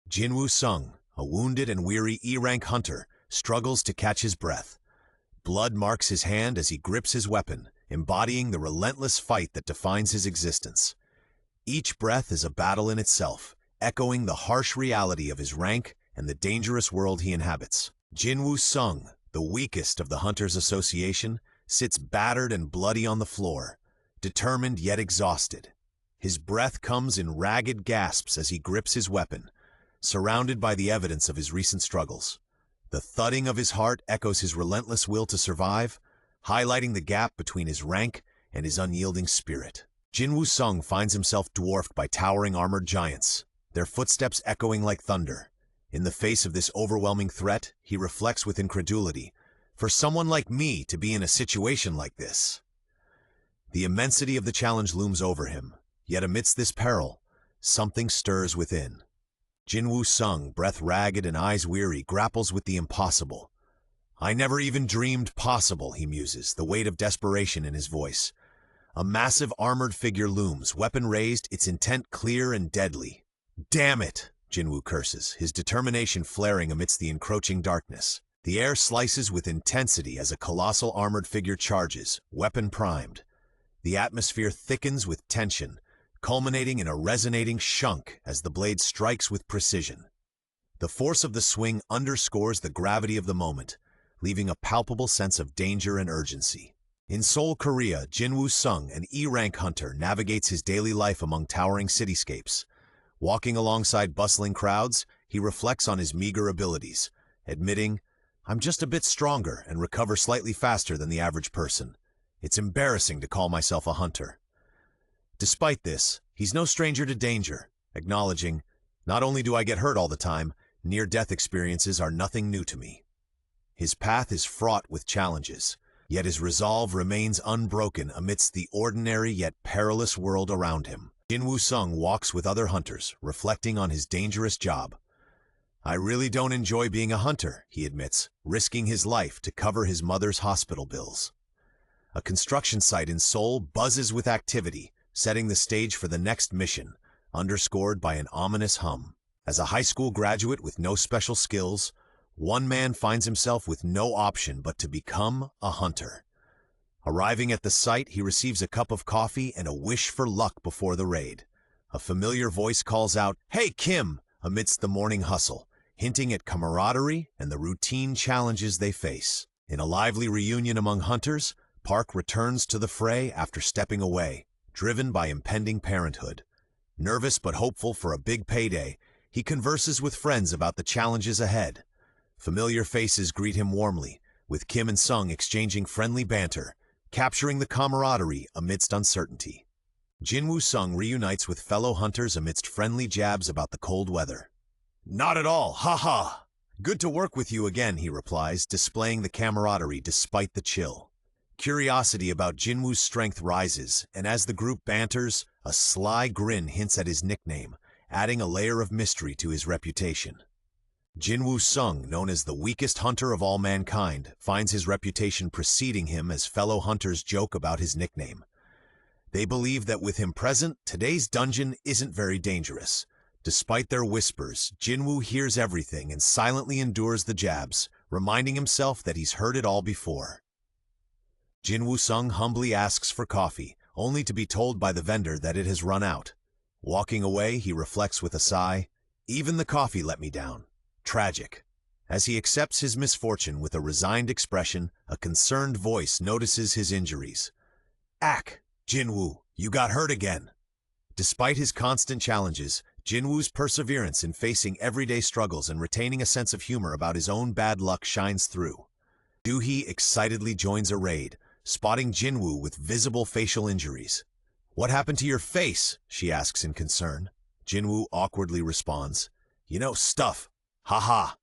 Jinwoo Sung, a wounded and weary E-rank hunter, struggles to catch his breath. Blood marks his hand as he grips his weapon, embodying the relentless fight that defines his existence. Each breath is a battle in itself, echoing the harsh reality of his rank and the dangerous world he inhabits. Jinwoo Sung, the weakest of the Hunters Association, sits battered and bloody on the floor, determined yet exhausted. His breath comes in ragged gasps as he grips his weapon, surrounded by the evidence of his recent struggles. The thudding of his heart echoes his relentless will to survive, highlighting the gap between his rank and his unyielding spirit. Jinwoo Sung finds himself dwarfed by towering armored giants, their footsteps echoing like thunder. In the face of this overwhelming threat, he reflects with incredulity, for someone like me to be in a situation like this. The immensity of the challenge looms over him, yet amidst this peril, something stirs within. Jinwoo Sung, breath ragged and eyes weary, grapples with the impossible. "I never even dreamed possible," he muses, the weight of desperation in his voice. A massive armored figure looms, weapon raised, its intent clear and deadly. "Damn it!" Jinwoo curses, his determination flaring amidst the encroaching darkness. The air slices with intensity as a colossal armored figure charges, weapon primed. The atmosphere thickens with tension, culminating in a resonating shunk as the blade strikes with precision. The force of the swing underscores the gravity of the moment, leaving a palpable sense of danger and urgency. In Seoul, Korea, Jinwoo Sung, an E-rank hunter, navigates his daily life among towering cityscapes. Walking alongside bustling crowds, he reflects on his meager abilities, admitting, "I'm just a bit stronger and recover slightly faster than the average person. It's embarrassing to call myself a hunter." Despite this, he's no stranger to danger, acknowledging, "Not only do I get hurt all the time, near-death experiences are nothing new to me." His path is fraught with challenges, yet his resolve remains unbroken amidst the ordinary yet perilous world around him. Jinwoo Sung walks with other hunters, reflecting on his dangerous job. "I really don't enjoy being a hunter," he admits, risking his life to cover his mother's hospital bills. A construction site in Seoul buzzes with activity, setting the stage for the next mission, underscored by an ominous hum. As a high school graduate with no special skills, one man finds himself with no option but to become a hunter. Arriving at the site, he receives a cup of coffee and a wish for luck before the raid. A familiar voice calls out, "Hey, Kim!" amidst the morning hustle, hinting at camaraderie and the routine challenges they face. In a lively reunion among hunters, Park returns to the fray after stepping away, driven by impending parenthood. Nervous but hopeful for a big payday, he converses with friends about the challenges ahead. Familiar faces greet him warmly, with Kim and Sung exchanging friendly banter, capturing the camaraderie amidst uncertainty. Jinwoo Sung reunites with fellow hunters amidst friendly jabs about the cold weather. "Not at all, ha-ha! Good to work with you again," he replies, displaying the camaraderie despite the chill. Curiosity about Jinwoo's strength rises, and as the group banters, a sly grin hints at his nickname, adding a layer of mystery to his reputation. Jinwoo Sung, known as the weakest hunter of all mankind, finds his reputation preceding him as fellow hunters joke about his nickname. They believe that with him present, today's dungeon isn't very dangerous. Despite their whispers, Jinwoo hears everything and silently endures the jabs, reminding himself that he's heard it all before. Jinwoo Sung humbly asks for coffee, only to be told by the vendor that it has run out. Walking away, he reflects with a sigh, "Even the coffee let me down. Tragic." As he accepts his misfortune with a resigned expression, a concerned voice notices his injuries. "Ack, Jinwoo, you got hurt again." Despite his constant challenges, Jinwoo's perseverance in facing everyday struggles and retaining a sense of humor about his own bad luck shines through. Doohee excitedly joins a raid, spotting Jinwoo with visible facial injuries. "What happened to your face?" she asks in concern. Jinwoo awkwardly responds, "Stuff. Ha-ha."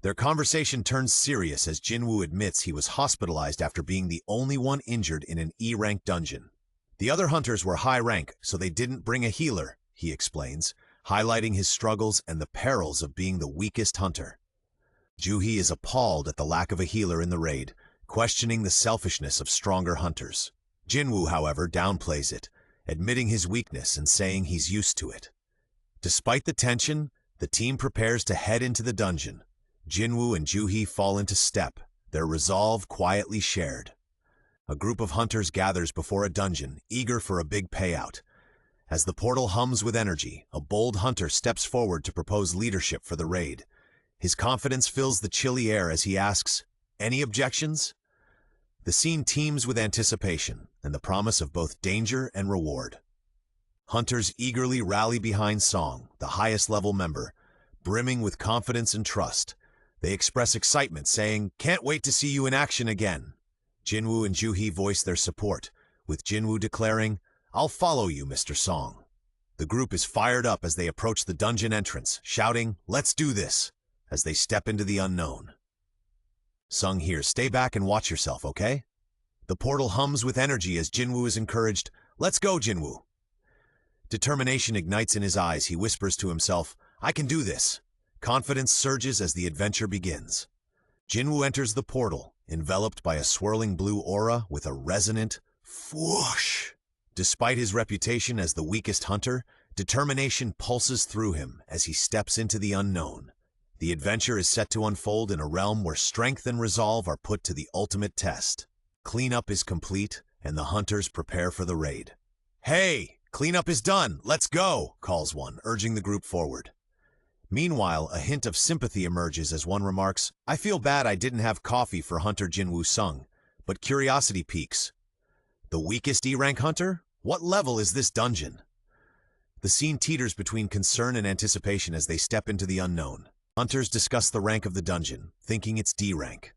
Their conversation turns serious as Jinwoo admits he was hospitalized after being the only one injured in an E-rank dungeon. "The other hunters were high rank, so they didn't bring a healer," he explains, highlighting his struggles and the perils of being the weakest hunter. Doohee is appalled at the lack of a healer in the raid, questioning the selfishness of stronger hunters. Jinwoo, however, downplays it, admitting his weakness and saying he's used to it. Despite the tension, The team prepares to head into the dungeon. Jinwoo and Juhee fall into step, their resolve quietly shared. A group of hunters gathers before a dungeon, eager for a big payout. As the portal hums with energy, a bold hunter steps forward to propose leadership for the raid. His confidence fills the chilly air as he asks, "Any objections?" The scene teems with anticipation and the promise of both danger and reward. Hunters eagerly rally behind Song, the highest-level member, brimming with confidence and trust. They express excitement, saying, "Can't wait to see you in action again." Jinwoo and Juhee voice their support, with Jinwoo declaring, "I'll follow you, Mr. Song." The group is fired up as they approach the dungeon entrance, shouting, "Let's do this," as they step into the unknown. Sung here, stay back and watch yourself, okay? The portal hums with energy as Jinwoo is encouraged, "Let's go, Jinwoo." Determination ignites in his eyes. He whispers to himself, "I can do this." Confidence surges as the adventure begins. Jinwoo enters the portal, enveloped by a swirling blue aura with a resonant whoosh. Despite his reputation as the weakest hunter, determination pulses through him as he steps into the unknown. The adventure is set to unfold in a realm where strength and resolve are put to the ultimate test. Cleanup is complete, and the hunters prepare for the raid. "Hey, cleanup is done, let's go," calls one, urging the group forward. Meanwhile, a hint of sympathy emerges as one remarks, "I feel bad I didn't have coffee for Hunter Jinwoo Sung, but curiosity piques. The weakest E-rank hunter? What level is this dungeon?" The scene teeters between concern and anticipation as they step into the unknown. Hunters discuss the rank of the dungeon, thinking it's D rank.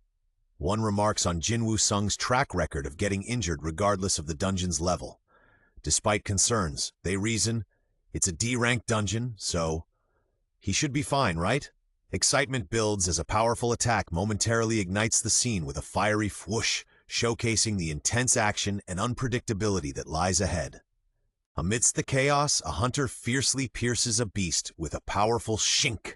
One remarks on Jinwoo Sung's track record of getting injured regardless of the dungeon's level. Despite concerns, they reason, it's a D-rank dungeon, so he should be fine, right? Excitement builds as a powerful attack momentarily ignites the scene with a fiery whoosh, showcasing the intense action and unpredictability that lies ahead. Amidst the chaos, a hunter fiercely pierces a beast with a powerful shink.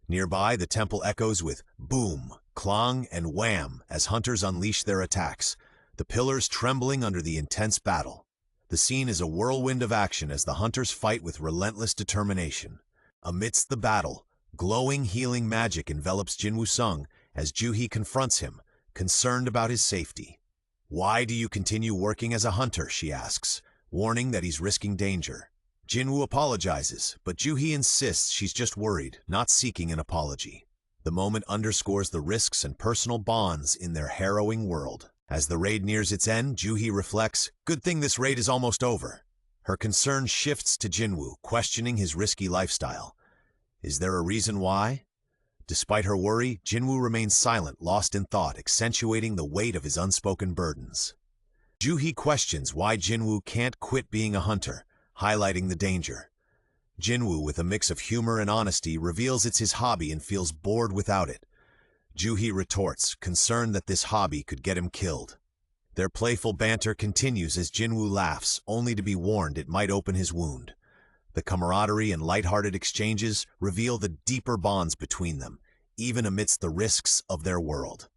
Nearby, the temple echoes with boom, clong, and wham as hunters unleash their attacks, the pillars trembling under the intense battle. The scene is a whirlwind of action as the hunters fight with relentless determination. Amidst the battle, glowing healing magic envelops Jinwoo Sung as Juhee confronts him, concerned about his safety. "Why do you continue working as a hunter?" she asks, warning that he's risking danger. Jinwoo apologizes, but Juhee insists she's just worried, not seeking an apology. The moment underscores the risks and personal bonds in their harrowing world. As the raid nears its end, Juhee reflects, "Good thing this raid is almost over." Her concern shifts to Jinwoo, questioning his risky lifestyle. Is there a reason why? Despite her worry, Jinwoo remains silent, lost in thought, accentuating the weight of his unspoken burdens. Juhee questions why Jinwoo can't quit being a hunter, highlighting the danger. Jinwoo, with a mix of humor and honesty, reveals it's his hobby and feels bored without it. Juhee retorts, concerned that this hobby could get him killed. Their playful banter continues as Jinwoo laughs, only to be warned it might open his wound. The camaraderie and lighthearted exchanges reveal the deeper bonds between them, even amidst the risks of their world.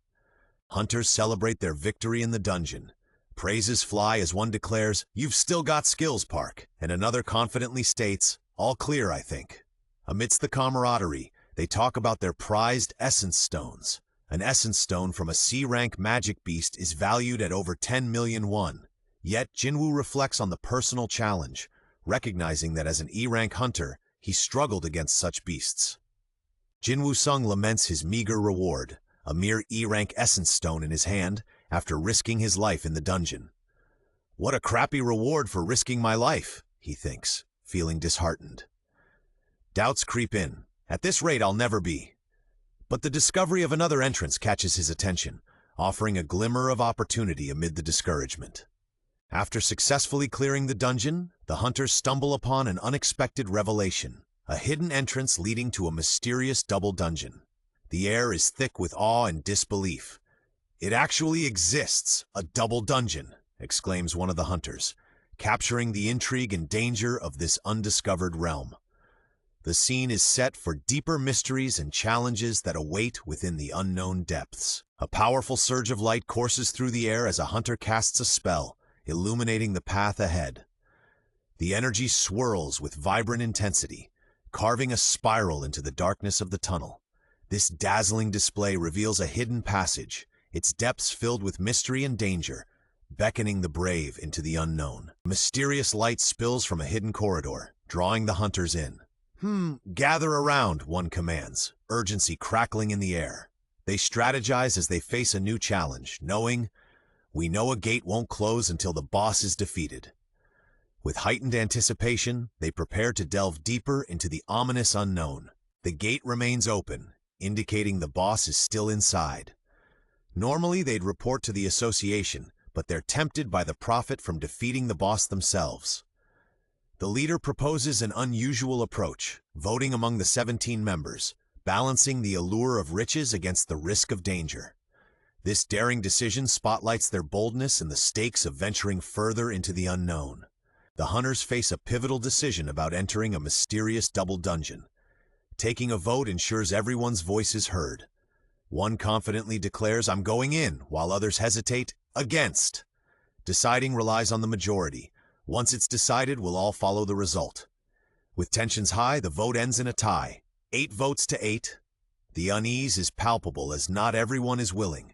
Hunters celebrate their victory in the dungeon. Praises fly as one declares, "You've still got skills, Park," and another confidently states, "All clear, I think." Amidst the camaraderie, they talk about their prized essence stones. An essence stone from a C-rank magic beast is valued at over 10 million won. Yet Jinwoo reflects on the personal challenge, recognizing that as an E-rank hunter, he struggled against such beasts. Jinwoo Sung laments his meager reward, a mere E-rank essence stone in his hand, after risking his life in the dungeon. "What a crappy reward for risking my life," he thinks, feeling disheartened. Doubts creep in. At this rate, I'll never be. But the discovery of another entrance catches his attention, offering a glimmer of opportunity amid the discouragement. After successfully clearing the dungeon, the hunters stumble upon an unexpected revelation, a hidden entrance leading to a mysterious double dungeon. The air is thick with awe and disbelief. "It actually exists, a double dungeon," exclaims one of the hunters, capturing the intrigue and danger of this undiscovered realm. The scene is set for deeper mysteries and challenges that await within the unknown depths. A powerful surge of light courses through the air as a hunter casts a spell, illuminating the path ahead. The energy swirls with vibrant intensity, carving a spiral into the darkness of the tunnel. This dazzling display reveals a hidden passage, its depths filled with mystery and danger, beckoning the brave into the unknown. Mysterious light spills from a hidden corridor, drawing the hunters in. Gather around, one commands, urgency crackling in the air. They strategize as they face a new challenge, knowing, we know a gate won't close until the boss is defeated. With heightened anticipation, they prepare to delve deeper into the ominous unknown. The gate remains open, indicating the boss is still inside. Normally, they'd report to the association, but they're tempted by the profit from defeating the boss themselves. The leader proposes an unusual approach, voting among the 17 members, balancing the allure of riches against the risk of danger. This daring decision spotlights their boldness and the stakes of venturing further into the unknown. The hunters face a pivotal decision about entering a mysterious double dungeon. Taking a vote ensures everyone's voice is heard. One confidently declares, "I'm going in," while others hesitate, "Against." Deciding relies on the majority. Once it's decided, we'll all follow the result. With tensions high, the vote ends in a tie. 8 votes to 8. The unease is palpable as not everyone is willing.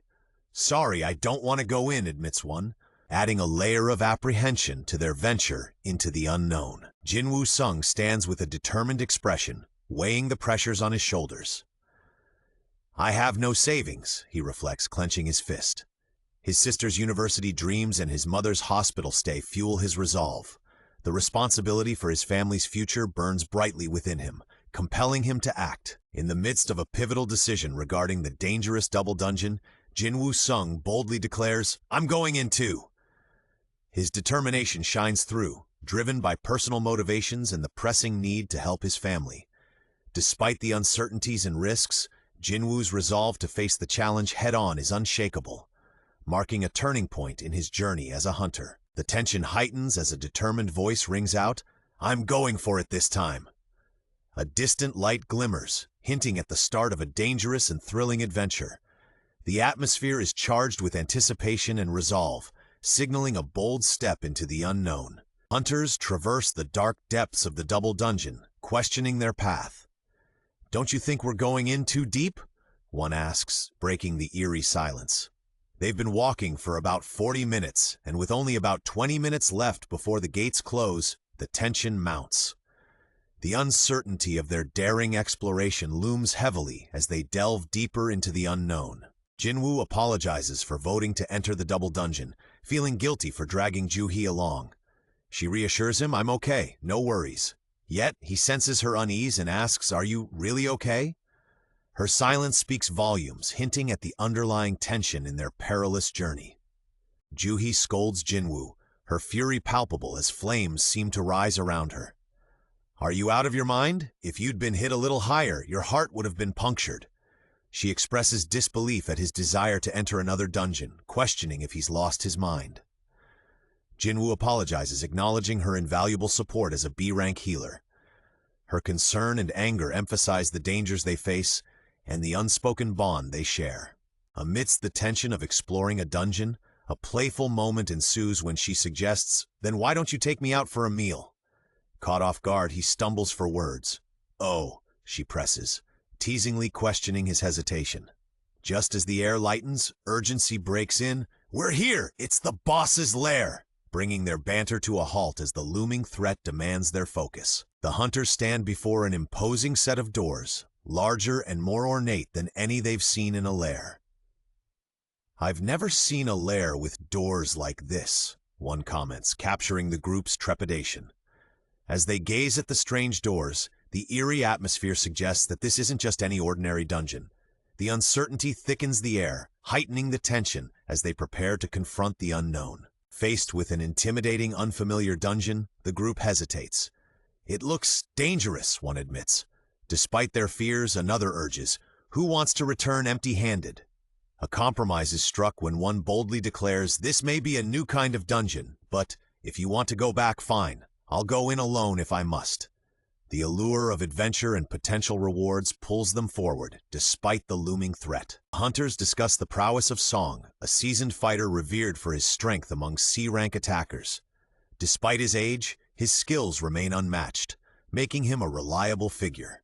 "Sorry, I don't want to go in," admits one, adding a layer of apprehension to their venture into the unknown. Jinwoo Sung stands with a determined expression, weighing the pressures on his shoulders. "I have no savings," he reflects, clenching his fist. His sister's university dreams and his mother's hospital stay fuel his resolve. The responsibility for his family's future burns brightly within him, compelling him to act. In the midst of a pivotal decision regarding the dangerous double dungeon, Jinwoo Sung boldly declares, "I'm going in too." His determination shines through, driven by personal motivations and the pressing need to help his family. Despite the uncertainties and risks, Jinwoo's resolve to face the challenge head-on is unshakable, marking a turning point in his journey as a hunter. The tension heightens as a determined voice rings out, "I'm going for it this time." A distant light glimmers, hinting at the start of a dangerous and thrilling adventure. The atmosphere is charged with anticipation and resolve, signaling a bold step into the unknown. Hunters traverse the dark depths of the double dungeon, questioning their path. "Don't you think we're going in too deep?" one asks, breaking the eerie silence. They've been walking for about 40 minutes, and with only about 20 minutes left before the gates close, the tension mounts. The uncertainty of their daring exploration looms heavily as they delve deeper into the unknown. Jinwoo apologizes for voting to enter the double dungeon, feeling guilty for dragging Juhee along. She reassures him, "I'm okay, no worries." Yet, he senses her unease and asks, "Are you really okay?" Her silence speaks volumes, hinting at the underlying tension in their perilous journey. Juhee scolds Jinwoo, her fury palpable as flames seem to rise around her. "Are you out of your mind? If you'd been hit a little higher, your heart would have been punctured." She expresses disbelief at his desire to enter another dungeon, questioning if he's lost his mind. Jinwoo apologizes, acknowledging her invaluable support as a B-rank healer. Her concern and anger emphasize the dangers they face and the unspoken bond they share. Amidst the tension of exploring a dungeon, a playful moment ensues when she suggests, "Then why don't you take me out for a meal?" Caught off guard, he stumbles for words. "Oh," she presses, teasingly questioning his hesitation. Just as the air lightens, urgency breaks in. "We're here! It's the boss's lair!" bringing their banter to a halt as the looming threat demands their focus. The hunters stand before an imposing set of doors, larger and more ornate than any they've seen in a lair. "I've never seen a lair with doors like this," one comments, capturing the group's trepidation. As they gaze at the strange doors, the eerie atmosphere suggests that this isn't just any ordinary dungeon. The uncertainty thickens the air, heightening the tension as they prepare to confront the unknown. Faced with an intimidating, unfamiliar dungeon, the group hesitates. "It looks dangerous," one admits. Despite their fears, another urges, "Who wants to return empty-handed?" A compromise is struck when one boldly declares, "This may be a new kind of dungeon, but if you want to go back, fine. I'll go in alone if I must." The allure of adventure and potential rewards pulls them forward, despite the looming threat. Hunters discuss the prowess of Song, a seasoned fighter revered for his strength among C-rank attackers. Despite his age, his skills remain unmatched. making him a reliable figure.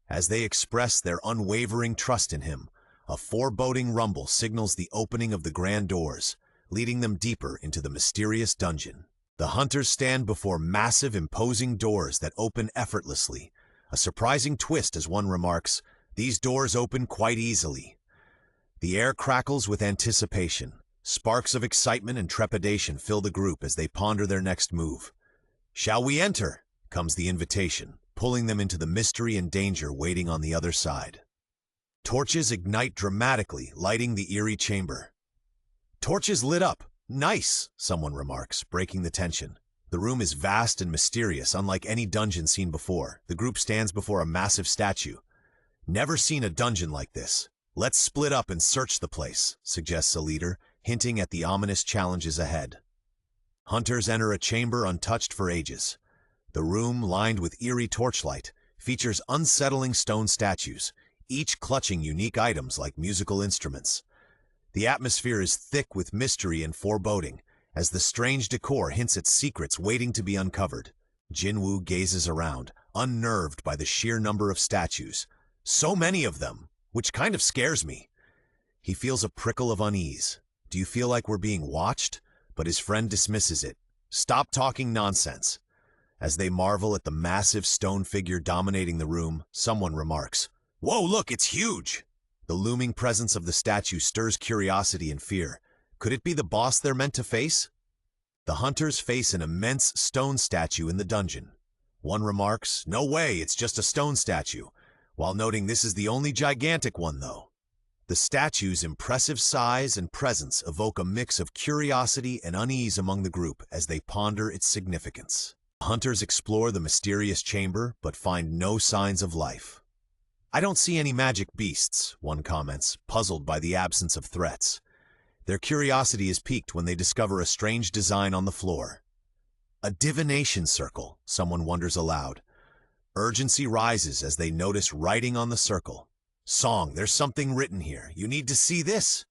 As they express their unwavering trust in him, a foreboding rumble signals the opening of the grand doors, leading them deeper into the mysterious dungeon. The hunters stand before massive, imposing doors that open effortlessly. A surprising twist, as one remarks, "These doors open quite easily." The air crackles with anticipation. Sparks of excitement and trepidation fill the group as they ponder their next move. "Shall we enter?" comes the invitation, pulling them into the mystery and danger waiting on the other side. Torches ignite dramatically, lighting the eerie chamber. "Torches lit up. Nice," someone remarks, breaking the tension. The room is vast and mysterious, unlike any dungeon seen before. The group stands before a massive statue. "Never seen a dungeon like this. Let's split up and search the place," suggests a leader, hinting at the ominous challenges ahead. Hunters enter a chamber untouched for ages. The room, lined with eerie torchlight, features unsettling stone statues, each clutching unique items like musical instruments. The atmosphere is thick with mystery and foreboding, as the strange decor hints at secrets waiting to be uncovered. Jinwoo gazes around, unnerved by the sheer number of statues. So many of them, which kind of scares me. He feels a prickle of unease. "Do you feel like we're being watched?" But his friend dismisses it. "Stop talking nonsense." As they marvel at the massive stone figure dominating the room, someone remarks, "Whoa, look, it's huge!" The looming presence of the statue stirs curiosity and fear. Could it be the boss they're meant to face? The hunters face an immense stone statue in the dungeon. One remarks, "No way, it's just a stone statue," while noting this is the only gigantic one, though. The statue's impressive size and presence evoke a mix of curiosity and unease among the group as they ponder its significance. Hunters explore the mysterious chamber, but find no signs of life. "I don't see any magic beasts," one comments, puzzled by the absence of threats. Their curiosity is piqued when they discover a strange design on the floor. "A divination circle," someone wonders aloud. Urgency rises as they notice writing on the circle. "Song, there's something written here. You need to see this."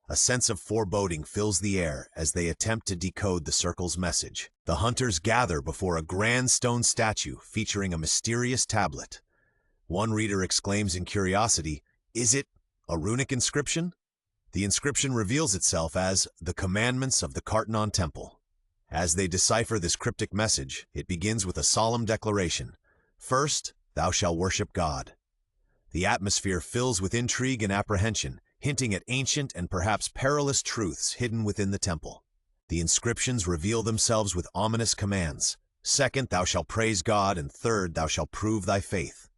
A sense of foreboding fills the air as they attempt to decode the circle's message. The hunters gather before a grand stone statue featuring a mysterious tablet. One reader exclaims in curiosity, "Is it a runic inscription?" The inscription reveals itself as "The Commandments of the Kartanon Temple." As they decipher this cryptic message, it begins with a solemn declaration. "First, thou shalt worship God." The atmosphere fills with intrigue and apprehension, hinting at ancient and perhaps perilous truths hidden within the temple. The inscriptions reveal themselves with ominous commands. "Second, thou shalt praise God, and third, thou shalt prove thy faith."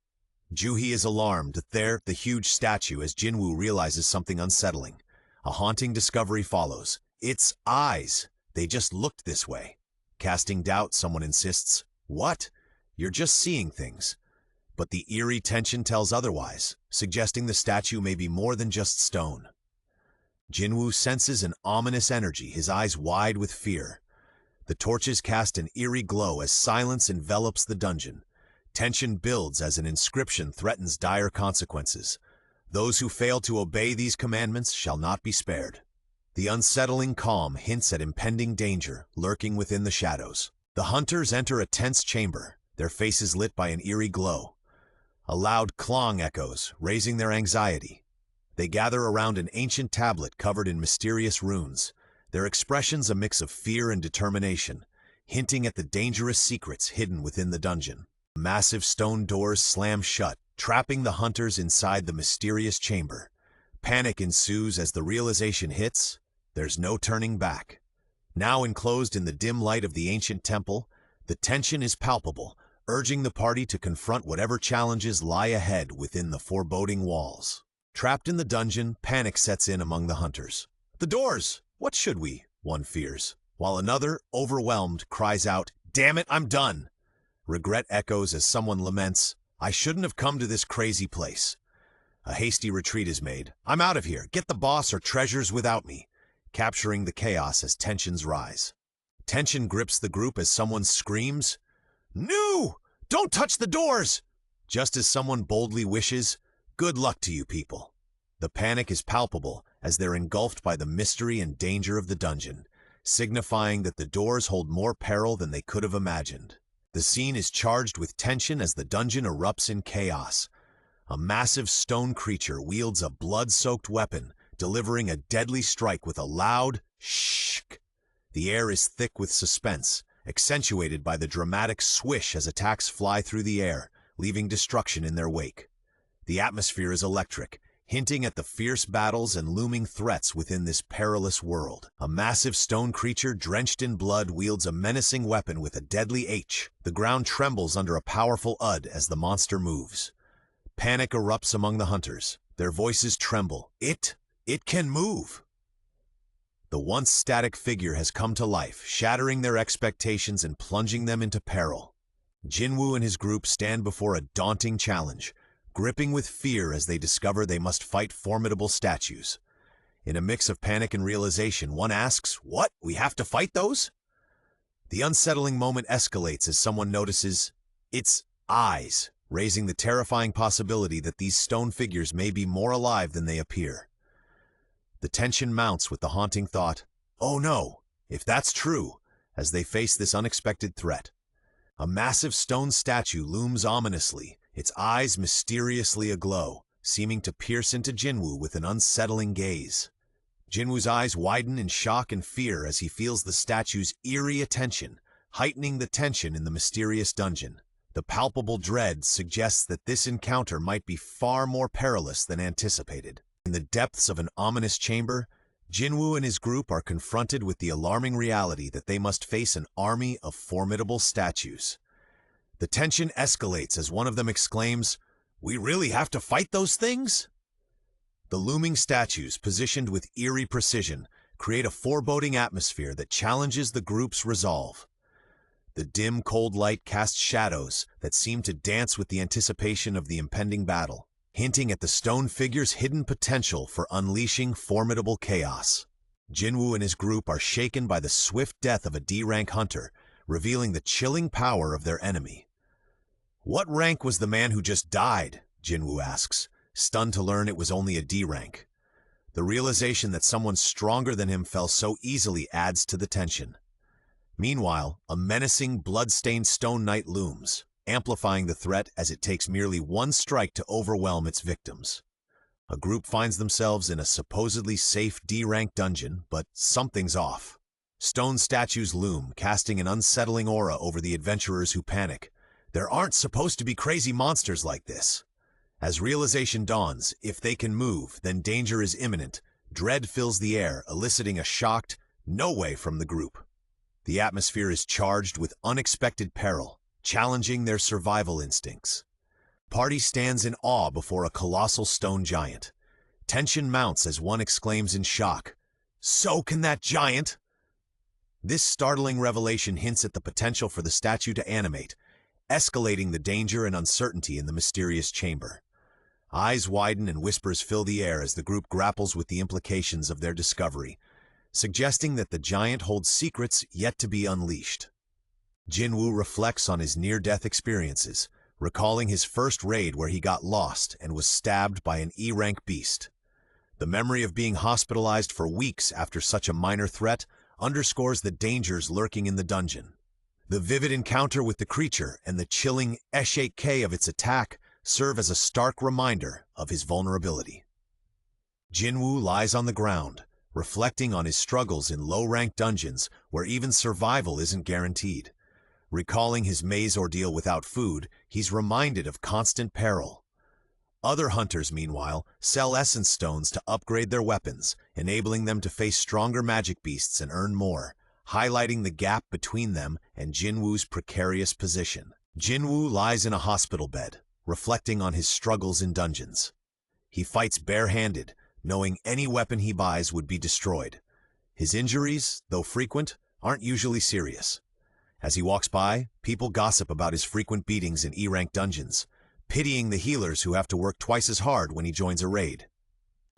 Juhi is alarmed at the huge statue as Jinwoo realizes something unsettling. A haunting discovery follows. "Its eyes. They just looked this way." Casting doubt, someone insists, "What? You're just seeing things." But the eerie tension tells otherwise, suggesting the statue may be more than just stone. Jinwoo senses an ominous energy, his eyes wide with fear. The torches cast an eerie glow as silence envelops the dungeon. Tension builds as an inscription threatens dire consequences. "Those who fail to obey these commandments shall not be spared." The unsettling calm hints at impending danger lurking within the shadows. The hunters enter a tense chamber, their faces lit by an eerie glow. A loud clong echoes, raising their anxiety. They gather around an ancient tablet covered in mysterious runes, their expressions a mix of fear and determination, hinting at the dangerous secrets hidden within the dungeon. Massive stone doors slam shut, trapping the hunters inside the mysterious chamber. Panic ensues as the realization hits, there's no turning back. Now enclosed in the dim light of the ancient temple, the tension is palpable, urging the party to confront whatever challenges lie ahead within the foreboding walls. Trapped in the dungeon, panic sets in among the hunters. "The doors! What should we?" one fears, while another, overwhelmed, cries out, "Damn it, I'm done!" Regret echoes as someone laments, "I shouldn't have come to this crazy place." A hasty retreat is made. "I'm out of here. Get the boss or treasures without me," capturing the chaos as tensions rise. Tension grips the group as someone screams, "No! Don't touch the doors!" Just as someone boldly wishes, "Good luck to you people." The panic is palpable as they're engulfed by the mystery and danger of the dungeon, signifying that the doors hold more peril than they could have imagined. The scene is charged with tension as the dungeon erupts in chaos. A massive stone creature wields a blood-soaked weapon, delivering a deadly strike with a loud shhh. The air is thick with suspense, accentuated by the dramatic swish as attacks fly through the air, leaving destruction in their wake. The atmosphere is electric, hinting at the fierce battles and looming threats within this perilous world. A massive stone creature drenched in blood wields a menacing weapon with a deadly H. The ground trembles under a powerful UD as the monster moves. Panic erupts among the hunters. Their voices tremble. It can move! The once static figure has come to life, shattering their expectations and plunging them into peril. Jinwoo and his group stand before a daunting challenge, gripping with fear as they discover they must fight formidable statues. In a mix of panic and realization, one asks, "What? We have to fight those?" The unsettling moment escalates as someone notices its eyes, raising the terrifying possibility that these stone figures may be more alive than they appear. The tension mounts with the haunting thought, "Oh no, if that's true," as they face this unexpected threat. A massive stone statue looms ominously, its eyes mysteriously aglow, seeming to pierce into Jinwoo with an unsettling gaze. Jinwoo's eyes widen in shock and fear as he feels the statue's eerie attention, heightening the tension in the mysterious dungeon. The palpable dread suggests that this encounter might be far more perilous than anticipated. In the depths of an ominous chamber, Jinwoo and his group are confronted with the alarming reality that they must face an army of formidable statues. The tension escalates as one of them exclaims, "We really have to fight those things?" The looming statues, positioned with eerie precision, create a foreboding atmosphere that challenges the group's resolve. The dim, cold light casts shadows that seem to dance with the anticipation of the impending battle, hinting at the stone figure's hidden potential for unleashing formidable chaos. Jinwoo and his group are shaken by the swift death of a D-rank hunter, revealing the chilling power of their enemy. "What rank was the man who just died?" Jinwoo asks, stunned to learn it was only a D-rank. The realization that someone stronger than him fell so easily adds to the tension. Meanwhile, a menacing, blood-stained stone knight looms, amplifying the threat as it takes merely one strike to overwhelm its victims. A group finds themselves in a supposedly safe D-rank dungeon, but something's off. Stone statues loom, casting an unsettling aura over the adventurers who panic. There aren't supposed to be crazy monsters like this. As realization dawns, if they can move, then danger is imminent. Dread fills the air, eliciting a shocked, "No way" from the group. The atmosphere is charged with unexpected peril, challenging their survival instincts. Party stands in awe before a colossal stone giant. Tension mounts as one exclaims in shock, "So can that giant?" This startling revelation hints at the potential for the statue to animate, escalating the danger and uncertainty in the mysterious chamber. Eyes widen and whispers fill the air as the group grapples with the implications of their discovery, suggesting that the giant holds secrets yet to be unleashed. Jinwoo reflects on his near-death experiences, recalling his first raid where he got lost and was stabbed by an E-rank beast. The memory of being hospitalized for weeks after such a minor threat underscores the dangers lurking in the dungeon. The vivid encounter with the creature and the chilling Eshake of its attack serve as a stark reminder of his vulnerability. Jinwoo lies on the ground, reflecting on his struggles in low-ranked dungeons where even survival isn't guaranteed. Recalling his maze ordeal without food, he's reminded of constant peril. Other hunters, meanwhile, sell essence stones to upgrade their weapons, enabling them to face stronger magic beasts and earn more, highlighting the gap between them and Jinwoo's precarious position. Jinwoo lies in a hospital bed, reflecting on his struggles in dungeons. He fights barehanded, knowing any weapon he buys would be destroyed. His injuries, though frequent, aren't usually serious. As he walks by, people gossip about his frequent beatings in E-rank dungeons, pitying the healers who have to work twice as hard when he joins a raid.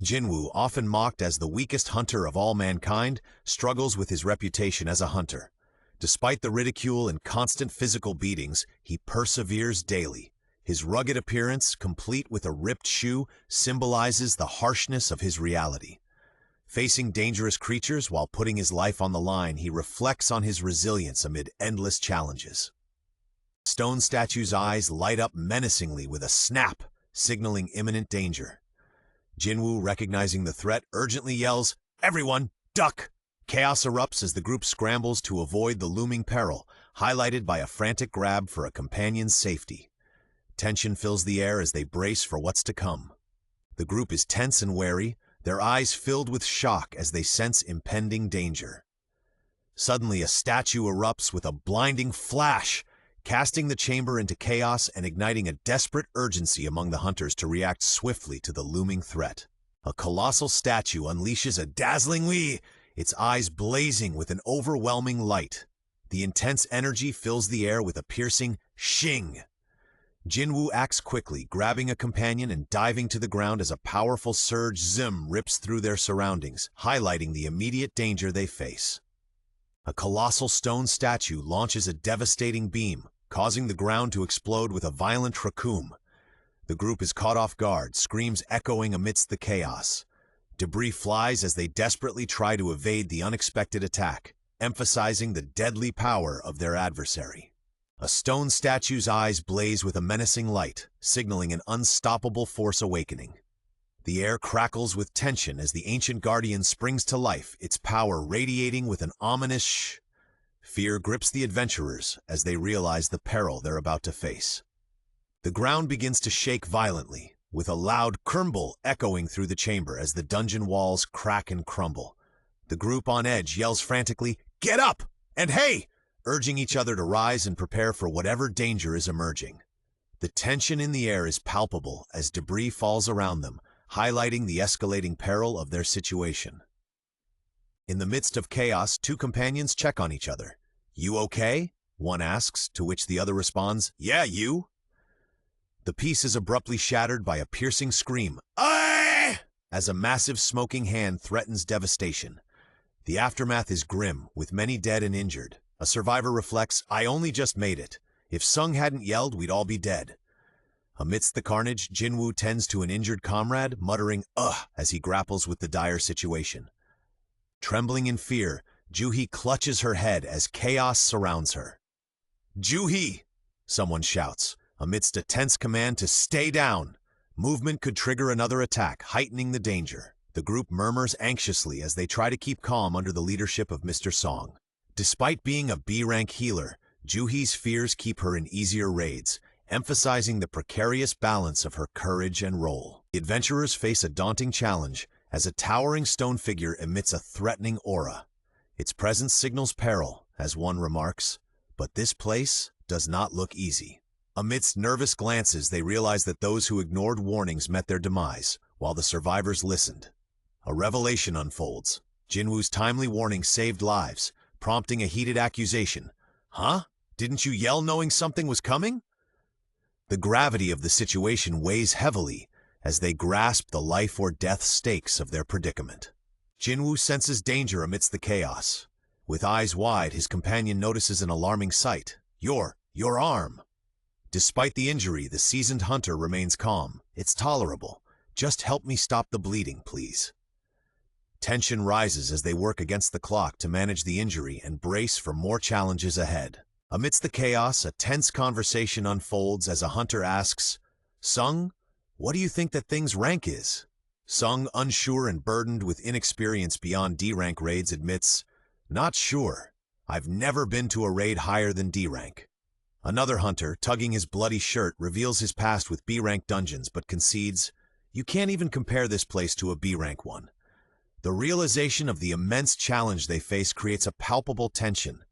Jinwoo, often mocked as the weakest hunter of all mankind, struggles with his reputation as a hunter. Despite the ridicule and constant physical beatings, he perseveres daily. His rugged appearance, complete with a ripped shoe, symbolizes the harshness of his reality. Facing dangerous creatures while putting his life on the line, he reflects on his resilience amid endless challenges. Stone statue's eyes light up menacingly with a snap, signaling imminent danger. Jinwoo, recognizing the threat, urgently yells, "Everyone, duck!" Chaos erupts as the group scrambles to avoid the looming peril, highlighted by a frantic grab for a companion's safety. Tension fills the air as they brace for what's to come. The group is tense and wary, their eyes filled with shock as they sense impending danger. Suddenly, a statue erupts with a blinding flash, casting the chamber into chaos and igniting a desperate urgency among the hunters to react swiftly to the looming threat. A colossal statue unleashes a dazzling wee, its eyes blazing with an overwhelming light. The intense energy fills the air with a piercing shing. Jinwoo acts quickly, grabbing a companion and diving to the ground as a powerful surge zim rips through their surroundings, highlighting the immediate danger they face. A colossal stone statue launches a devastating beam, causing the ground to explode with a violent trachum. The group is caught off guard, screams echoing amidst the chaos. Debris flies as they desperately try to evade the unexpected attack, emphasizing the deadly power of their adversary. A stone statue's eyes blaze with a menacing light, signaling an unstoppable force awakening. The air crackles with tension as the ancient guardian springs to life, its power radiating with an ominous shh. Fear grips the adventurers as they realize the peril they're about to face. The ground begins to shake violently, with a loud crumble echoing through the chamber as the dungeon walls crack and crumble. The group on edge yells frantically, "Get up!" and "Hey!" urging each other to rise and prepare for whatever danger is emerging. The tension in the air is palpable as debris falls around them, highlighting the escalating peril of their situation. In the midst of chaos, two companions check on each other. "You okay?" one asks, to which the other responds, "Yeah, you?" The peace is abruptly shattered by a piercing scream, "Aye!" as a massive smoking hand threatens devastation. The aftermath is grim, with many dead and injured. A survivor reflects, "I only just made it. If Sung hadn't yelled, we'd all be dead." Amidst the carnage, Jinwoo tends to an injured comrade, muttering, "Ugh," as he grapples with the dire situation. Trembling in fear, Juhi clutches her head as chaos surrounds her. "Juhi!" someone shouts, amidst a tense command to stay down. Movement could trigger another attack, heightening the danger. The group murmurs anxiously as they try to keep calm under the leadership of Mr. Song. Despite being a B-rank healer, Juhi's fears keep her in easier raids, emphasizing the precarious balance of her courage and role. The adventurers face a daunting challenge as a towering stone figure emits a threatening aura. Its presence signals peril, as one remarks, but this place does not look easy. Amidst nervous glances, they realize that those who ignored warnings met their demise, while the survivors listened. A revelation unfolds. Jinwoo's timely warning saved lives, prompting a heated accusation. "Huh? Didn't you yell knowing something was coming?" The gravity of the situation weighs heavily as they grasp the life or death stakes of their predicament. Jinwoo senses danger amidst the chaos. With eyes wide, his companion notices an alarming sight. Your arm." Despite the injury, the seasoned hunter remains calm. "It's tolerable. Just help me stop the bleeding, please." Tension rises as they work against the clock to manage the injury and brace for more challenges ahead. Amidst the chaos, a tense conversation unfolds as a hunter asks, "Sung, what do you think that thing's rank is?" Sung, unsure and burdened with inexperience beyond D-rank raids, admits, "Not sure. I've never been to a raid higher than D-rank." Another hunter, tugging his bloody shirt, reveals his past with B-rank dungeons, but concedes, "You can't even compare this place to a B-rank one." The realization of the immense challenge they face creates a palpable tension,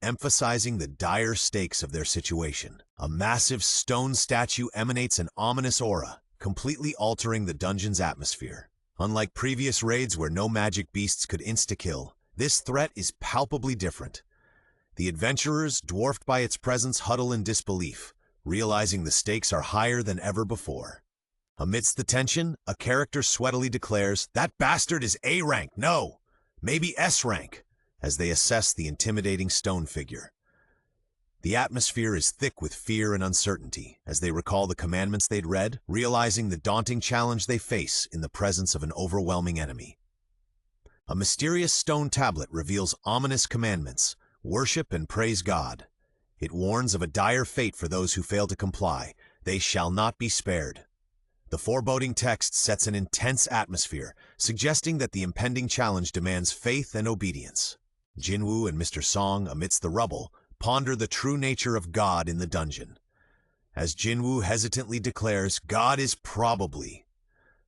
emphasizing the dire stakes of their situation. A massive stone statue emanates an ominous aura, completely altering the dungeon's atmosphere. Unlike previous raids where no magic beasts could insta-kill, this threat is palpably different. The adventurers, dwarfed by its presence, huddle in disbelief, realizing the stakes are higher than ever before. Amidst the tension, a character sweatily declares, "That bastard is A rank, no, maybe S rank," as they assess the intimidating stone figure. The atmosphere is thick with fear and uncertainty as they recall the commandments they'd read, realizing the daunting challenge they face in the presence of an overwhelming enemy. A mysterious stone tablet reveals ominous commandments: worship and praise God. It warns of a dire fate for those who fail to comply. They shall not be spared. The foreboding text sets an intense atmosphere, suggesting that the impending challenge demands faith and obedience. Jinwoo and Mr. Song, amidst the rubble, ponder the true nature of God in the dungeon. As Jinwoo hesitantly declares, God is probably.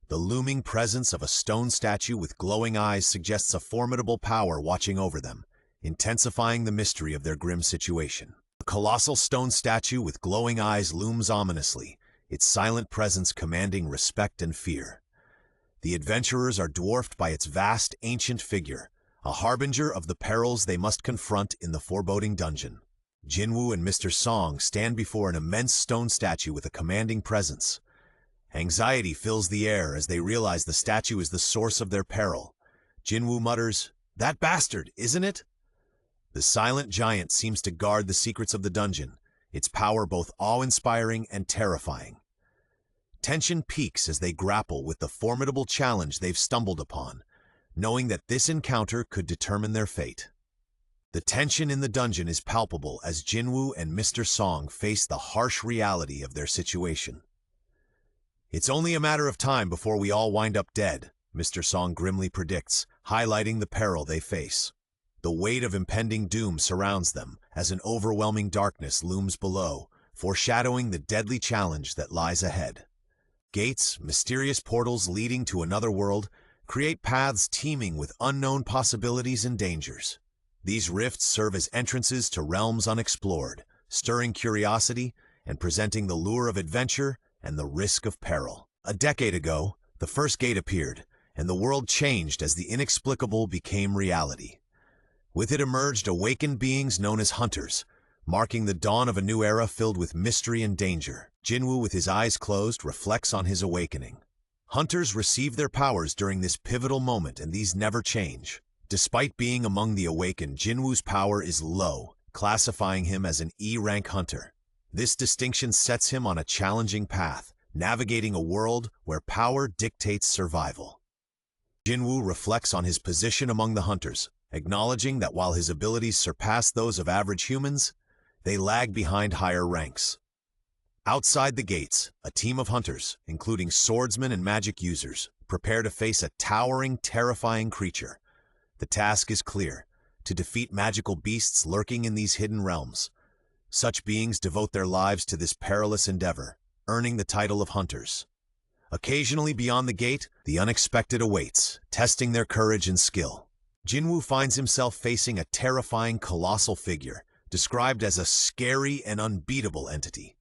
The looming presence of a stone statue with glowing eyes suggests a formidable power watching over them, intensifying the mystery of their grim situation. A colossal stone statue with glowing eyes looms ominously, its silent presence commanding respect and fear. The adventurers are dwarfed by its vast, ancient figure, a harbinger of the perils they must confront in the foreboding dungeon. Jinwoo and Mr. Song stand before an immense stone statue with a commanding presence. Anxiety fills the air as they realize the statue is the source of their peril. Jinwoo mutters, "That bastard, isn't it?" The silent giant seems to guard the secrets of the dungeon, its power both awe-inspiring and terrifying. Tension peaks as they grapple with the formidable challenge they've stumbled upon, knowing that this encounter could determine their fate. The tension in the dungeon is palpable as Jinwoo and Mr. Song face the harsh reality of their situation. "It's only a matter of time before we all wind up dead," Mr. Song grimly predicts, highlighting the peril they face. The weight of impending doom surrounds them as an overwhelming darkness looms below, foreshadowing the deadly challenge that lies ahead. Gates, mysterious portals leading to another world, create paths teeming with unknown possibilities and dangers. These rifts serve as entrances to realms unexplored, stirring curiosity and presenting the lure of adventure and the risk of peril. A decade ago, the first gate appeared, and the world changed as the inexplicable became reality. With it emerged awakened beings known as hunters, marking the dawn of a new era filled with mystery and danger. Jinwoo, with his eyes closed, reflects on his awakening. Hunters receive their powers during this pivotal moment, and these never change. Despite being among the awakened, Jinwoo's power is low, classifying him as an E-rank hunter. This distinction sets him on a challenging path, navigating a world where power dictates survival. Jinwoo reflects on his position among the hunters, acknowledging that while his abilities surpass those of average humans, they lag behind higher ranks. Outside the gates, a team of hunters, including swordsmen and magic users, prepare to face a towering, terrifying creature. The task is clear: to defeat magical beasts lurking in these hidden realms. Such beings devote their lives to this perilous endeavor, earning the title of hunters. Occasionally beyond the gate, the unexpected awaits, testing their courage and skill. Jinwoo finds himself facing a terrifying, colossal figure, described as a scary and unbeatable entity.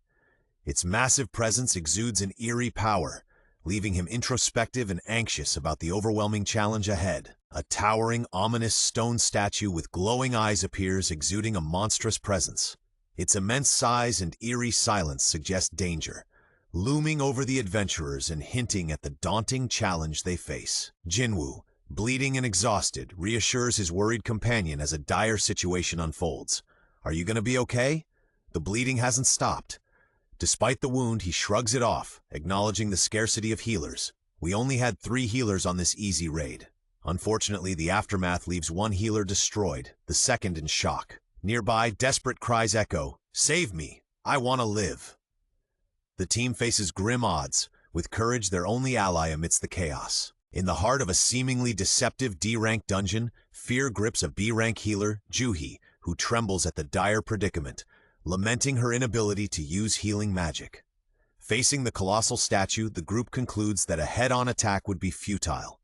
Its massive presence exudes an eerie power, leaving him introspective and anxious about the overwhelming challenge ahead. A towering, ominous stone statue with glowing eyes appears, exuding a monstrous presence. Its immense size and eerie silence suggest danger, looming over the adventurers and hinting at the daunting challenge they face. Jinwoo, bleeding and exhausted, reassures his worried companion as a dire situation unfolds. "Are you going to be okay? The bleeding hasn't stopped." Despite the wound, he shrugs it off, acknowledging the scarcity of healers. "We only had 3 healers on this easy raid." Unfortunately, the aftermath leaves one healer destroyed, the second in shock. Nearby, desperate cries echo, "Save me! I want to live!" The team faces grim odds, with courage their only ally amidst the chaos. In the heart of a seemingly deceptive D-rank dungeon, fear grips a B-rank healer, Juhi, who trembles at the dire predicament, lamenting her inability to use healing magic. Facing the colossal statue, the group concludes that a head-on attack would be futile.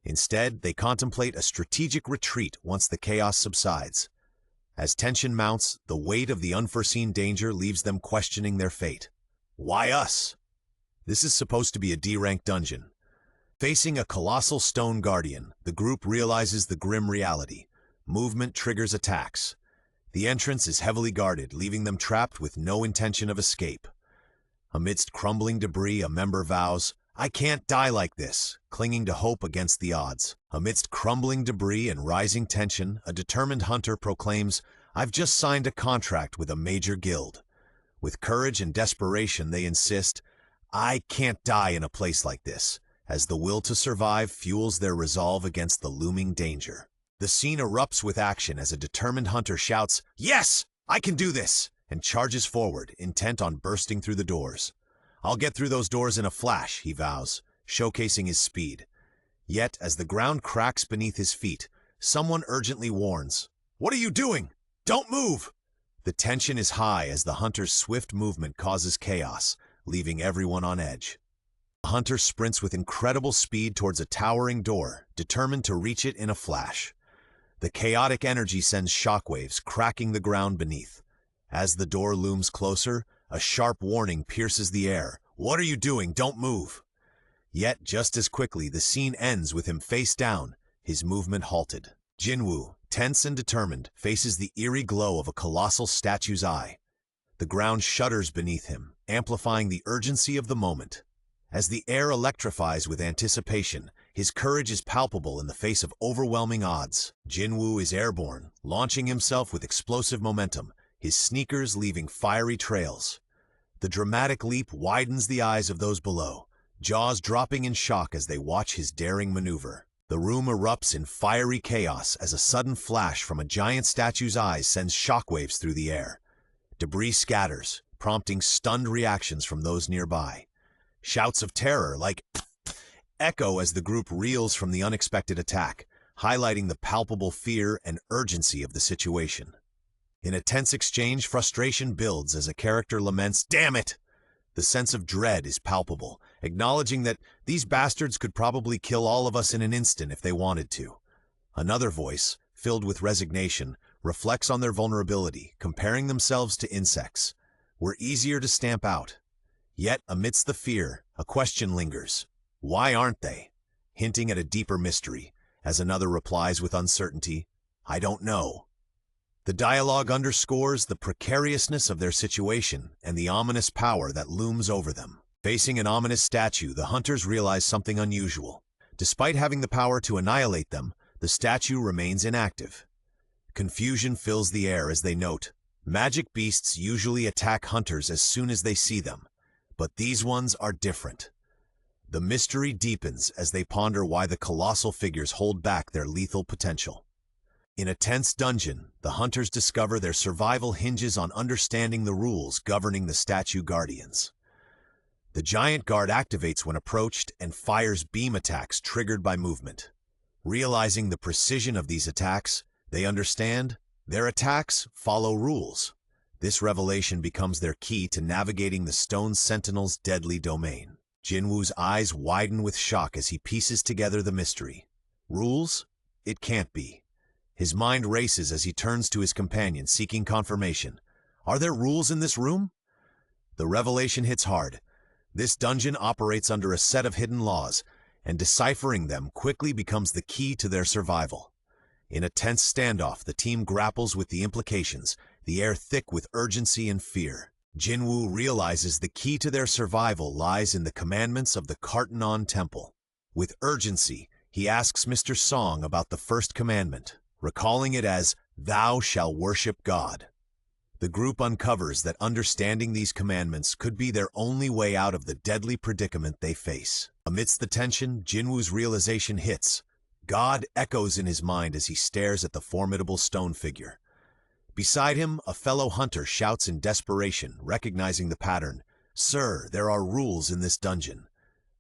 Instead, they contemplate a strategic retreat once the chaos subsides. As tension mounts, the weight of the unforeseen danger leaves them questioning their fate. Why us? This is supposed to be a D-rank dungeon. Facing a colossal stone guardian, the group realizes the grim reality. Movement triggers attacks. The entrance is heavily guarded, leaving them trapped with no intention of escape. Amidst crumbling debris, a member vows, "I can't die like this," clinging to hope against the odds. Amidst crumbling debris and rising tension, a determined hunter proclaims, "I've just signed a contract with a major guild." With courage and desperation, they insist, "I can't die in a place like this," as the will to survive fuels their resolve against the looming danger. The scene erupts with action as a determined hunter shouts, "Yes, I can do this!" and charges forward, intent on bursting through the doors. "I'll get through those doors in a flash," he vows, showcasing his speed. Yet, as the ground cracks beneath his feet, someone urgently warns, "What are you doing? Don't move!" The tension is high as the hunter's swift movement causes chaos, leaving everyone on edge. The hunter sprints with incredible speed towards a towering door, determined to reach it in a flash. The chaotic energy sends shockwaves, cracking the ground beneath. As the door looms closer, a sharp warning pierces the air. "What are you doing? Don't move!" Yet, just as quickly, the scene ends with him face down, his movement halted. Jinwoo, tense and determined, faces the eerie glow of a colossal statue's eye. The ground shudders beneath him, amplifying the urgency of the moment. As the air electrifies with anticipation, his courage is palpable in the face of overwhelming odds. Jinwoo is airborne, launching himself with explosive momentum, his sneakers leaving fiery trails. The dramatic leap widens the eyes of those below, jaws dropping in shock as they watch his daring maneuver. The room erupts in fiery chaos as a sudden flash from a giant statue's eyes sends shockwaves through the air. Debris scatters, prompting stunned reactions from those nearby. Shouts of terror, like echo as the group reels from the unexpected attack, highlighting the palpable fear and urgency of the situation. In a tense exchange, frustration builds as a character laments, "Damn it!" The sense of dread is palpable, acknowledging that these bastards could probably kill all of us in an instant if they wanted to. Another voice, filled with resignation, reflects on their vulnerability, comparing themselves to insects. "We're easier to stamp out." Yet, amidst the fear, a question lingers. Why aren't they? Hinting at a deeper mystery, as another replies with uncertainty, "I don't know." The dialogue underscores the precariousness of their situation and the ominous power that looms over them. Facing an ominous statue, the hunters realize something unusual. Despite having the power to annihilate them, the statue remains inactive. Confusion fills the air as they note, magic beasts usually attack hunters as soon as they see them, but these ones are different. The mystery deepens as they ponder why the colossal figures hold back their lethal potential. In a tense dungeon, the hunters discover their survival hinges on understanding the rules governing the statue guardians. The giant guard activates when approached and fires beam attacks triggered by movement. Realizing the precision of these attacks, they understand their attacks follow rules. This revelation becomes their key to navigating the Stone Sentinel's deadly domain. Jinwoo's eyes widen with shock as he pieces together the mystery. Rules? It can't be. His mind races as he turns to his companion, seeking confirmation. Are there rules in this room? The revelation hits hard. This dungeon operates under a set of hidden laws, and deciphering them quickly becomes the key to their survival. In a tense standoff, the team grapples with the implications, the air thick with urgency and fear. Jinwoo realizes the key to their survival lies in the commandments of the Kartanon Temple. With urgency, he asks Mr. Song about the first commandment, recalling it as, "Thou shalt worship God." The group uncovers that understanding these commandments could be their only way out of the deadly predicament they face. Amidst the tension, Jinwoo's realization hits. God echoes in his mind as he stares at the formidable stone figure. Beside him, a fellow hunter shouts in desperation, recognizing the pattern. "Sir, there are rules in this dungeon."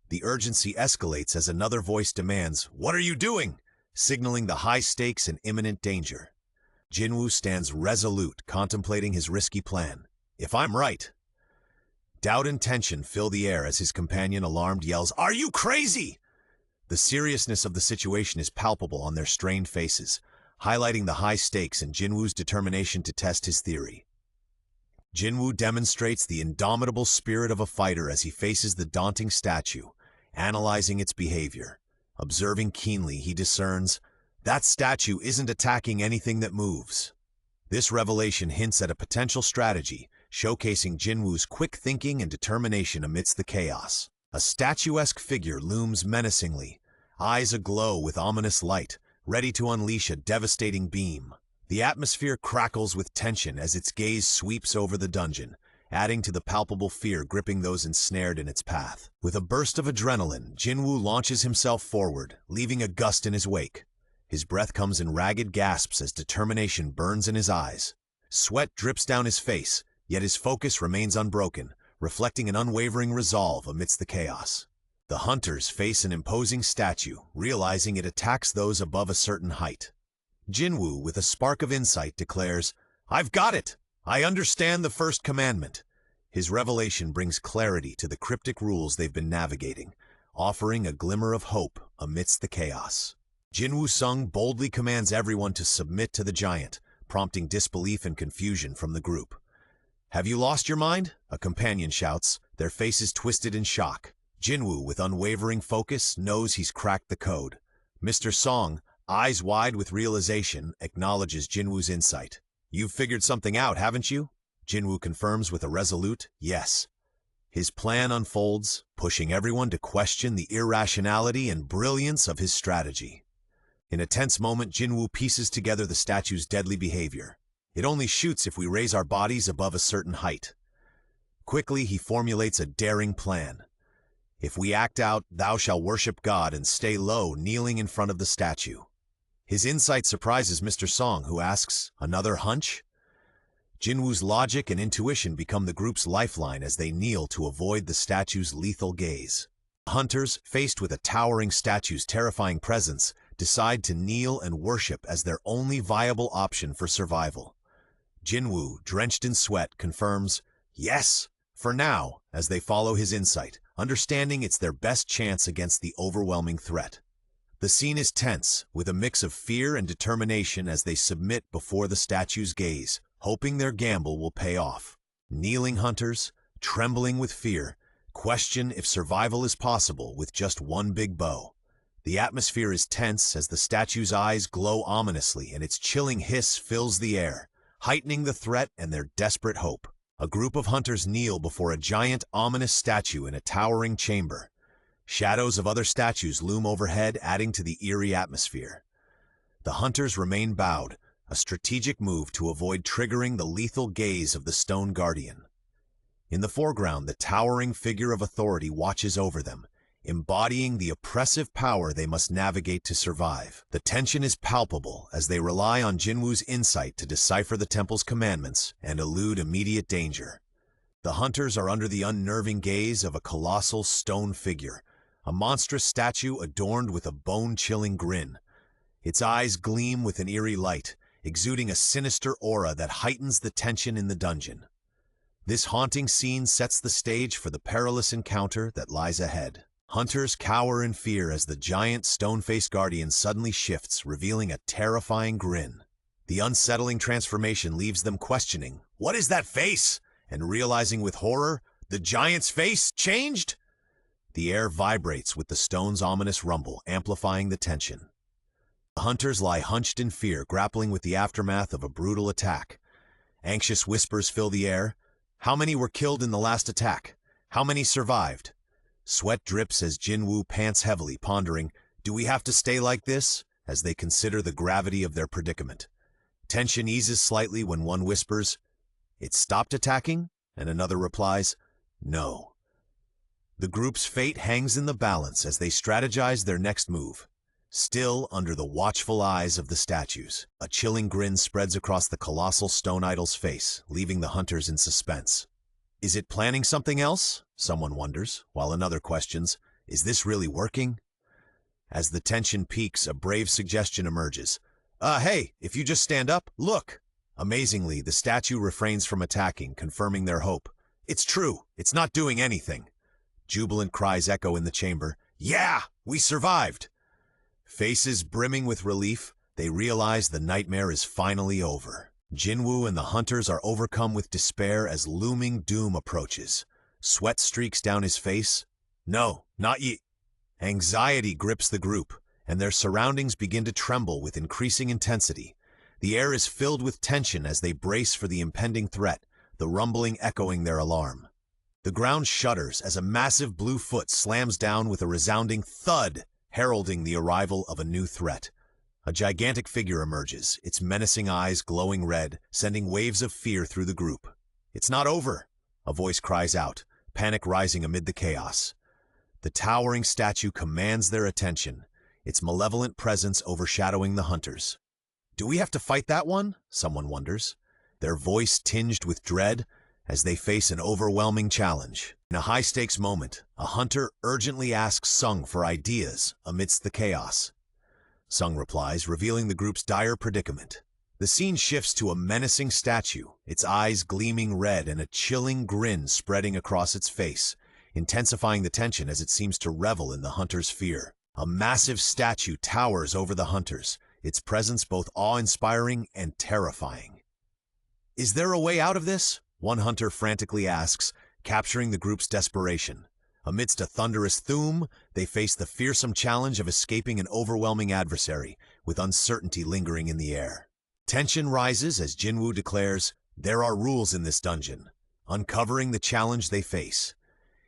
The urgency escalates as another voice demands, "What are you doing?" signaling the high stakes and imminent danger. Jinwoo stands resolute, contemplating his risky plan. "If I'm right." Doubt and tension fill the air as his companion, alarmed, yells, "Are you crazy?" The seriousness of the situation is palpable on their strained faces, highlighting the high stakes and Jinwoo's determination to test his theory. Jinwoo demonstrates the indomitable spirit of a fighter as he faces the daunting statue, analyzing its behavior. Observing keenly, he discerns, that statue isn't attacking anything that moves. This revelation hints at a potential strategy, showcasing Jinwoo's quick thinking and determination amidst the chaos. A statuesque figure looms menacingly, eyes aglow with ominous light, ready to unleash a devastating beam. The atmosphere crackles with tension as its gaze sweeps over the dungeon, adding to the palpable fear gripping those ensnared in its path. With a burst of adrenaline, Jinwoo launches himself forward, leaving a gust in his wake. His breath comes in ragged gasps as determination burns in his eyes. Sweat drips down his face, yet his focus remains unbroken, reflecting an unwavering resolve amidst the chaos. The hunters face an imposing statue, realizing it attacks those above a certain height. Jinwoo, with a spark of insight, declares, "I've got it! I understand the first commandment." His revelation brings clarity to the cryptic rules they've been navigating, offering a glimmer of hope amidst the chaos. Jinwoo Sung boldly commands everyone to submit to the giant, prompting disbelief and confusion from the group. "Have you lost your mind?" a companion shouts, their faces twisted in shock. Jinwoo, with unwavering focus, knows he's cracked the code. Mr. Song, eyes wide with realization, acknowledges Jinwoo's insight. "You've figured something out, haven't you?" Jinwoo confirms with a resolute yes. His plan unfolds, pushing everyone to question the irrationality and brilliance of his strategy. In a tense moment, Jinwoo pieces together the statue's deadly behavior. It only shoots if we raise our bodies above a certain height. Quickly, he formulates a daring plan. If we act out, "Thou shalt worship God," and stay low, kneeling in front of the statue. His insight surprises Mr. Song, who asks, "Another hunch?" Jinwoo's logic and intuition become the group's lifeline as they kneel to avoid the statue's lethal gaze. Hunters, faced with a towering statue's terrifying presence, decide to kneel and worship as their only viable option for survival. Jinwoo, drenched in sweat, confirms, "Yes," for now, as they follow his insight, understanding it's their best chance against the overwhelming threat. The scene is tense, with a mix of fear and determination as they submit before the statue's gaze, hoping their gamble will pay off. Kneeling hunters, trembling with fear, question if survival is possible with just one big bow. The atmosphere is tense as the statue's eyes glow ominously and its chilling hiss fills the air, heightening the threat and their desperate hope. A group of hunters kneel before a giant, ominous statue in a towering chamber. Shadows of other statues loom overhead, adding to the eerie atmosphere. The hunters remain bowed, a strategic move to avoid triggering the lethal gaze of the stone guardian. In the foreground, the towering figure of authority watches over them, embodying the oppressive power they must navigate to survive. The tension is palpable as they rely on Jinwoo's insight to decipher the temple's commandments and elude immediate danger. The hunters are under the unnerving gaze of a colossal stone figure, a monstrous statue adorned with a bone-chilling grin. Its eyes gleam with an eerie light, exuding a sinister aura that heightens the tension in the dungeon. This haunting scene sets the stage for the perilous encounter that lies ahead. Hunters cower in fear as the giant stone-faced guardian suddenly shifts, revealing a terrifying grin. The unsettling transformation leaves them questioning, "What is that face?" and realizing with horror, the giant's face changed? The air vibrates with the stone's ominous rumble, amplifying the tension. The hunters lie hunched in fear, grappling with the aftermath of a brutal attack. Anxious whispers fill the air. How many were killed in the last attack? How many survived? Sweat drips as Jinwoo pants heavily, pondering, "Do we have to stay like this?" as they consider the gravity of their predicament. Tension eases slightly when one whispers, "It stopped attacking?" and another replies, "No." The group's fate hangs in the balance as they strategize their next move. Still under the watchful eyes of the statues, a chilling grin spreads across the colossal stone idol's face, leaving the hunters in suspense. Is it planning something else? Someone wonders, while another questions, is this really working? As the tension peaks, a brave suggestion emerges. Hey, if you just stand up, look! Amazingly, the statue refrains from attacking, confirming their hope. "It's true, it's not doing anything." Jubilant cries echo in the chamber. "Yeah, we survived!" Faces brimming with relief, they realize the nightmare is finally over. Jinwoo and the hunters are overcome with despair as looming doom approaches. Sweat streaks down his face. "No, not ye." Anxiety grips the group, and their surroundings begin to tremble with increasing intensity. The air is filled with tension as they brace for the impending threat, the rumbling echoing their alarm. The ground shudders as a massive blue foot slams down with a resounding thud, heralding the arrival of a new threat. A gigantic figure emerges, its menacing eyes glowing red, sending waves of fear through the group. "It's not over," a voice cries out, panic rising amid the chaos. The towering statue commands their attention, its malevolent presence overshadowing the hunters. "Do we have to fight that one?" someone wonders, their voice tinged with dread. as they face an overwhelming challenge. In a high-stakes moment, a hunter urgently asks Sung for ideas amidst the chaos. Sung replies, revealing the group's dire predicament. The scene shifts to a menacing statue, its eyes gleaming red and a chilling grin spreading across its face, intensifying the tension as it seems to revel in the hunter's fear. A massive statue towers over the hunters, its presence both awe-inspiring and terrifying. "Is there a way out of this?" one hunter frantically asks, capturing the group's desperation. Amidst a thunderous Thum, they face the fearsome challenge of escaping an overwhelming adversary, with uncertainty lingering in the air. Tension rises as Jinwoo declares, "There are rules in this dungeon," uncovering the challenge they face.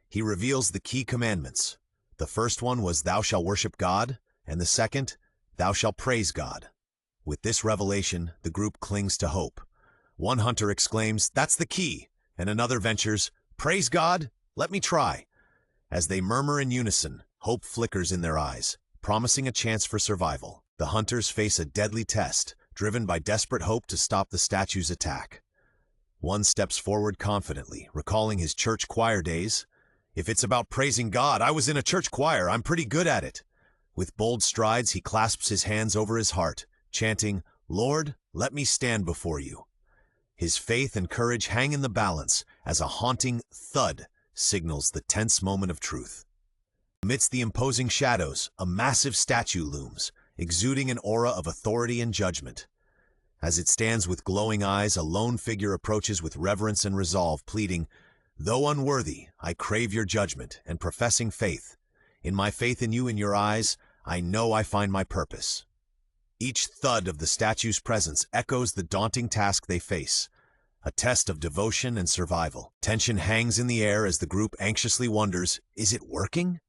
He reveals the key commandments. The first one was, "Thou shalt worship God," and the second, "Thou shalt praise God." With this revelation, the group clings to hope. One hunter exclaims, "That's the key," and another ventures, "Praise God, let me try." As they murmur in unison, hope flickers in their eyes, promising a chance for survival. The hunters face a deadly test, driven by desperate hope to stop the statue's attack. One steps forward confidently, recalling his church choir days. "If it's about praising God, I was in a church choir, I'm pretty good at it." With bold strides, he clasps his hands over his heart, chanting, "Lord, let me stand before you." His faith and courage hang in the balance as a haunting thud signals the tense moment of truth. Amidst the imposing shadows, a massive statue looms, exuding an aura of authority and judgment. As it stands with glowing eyes, a lone figure approaches with reverence and resolve, pleading, "Though unworthy, I crave your judgment, and professing faith. In my faith in you and your eyes, I know I find my purpose." Each thud of the statue's presence echoes the daunting task they face, a test of devotion and survival. Tension hangs in the air as the group anxiously wonders, is it working?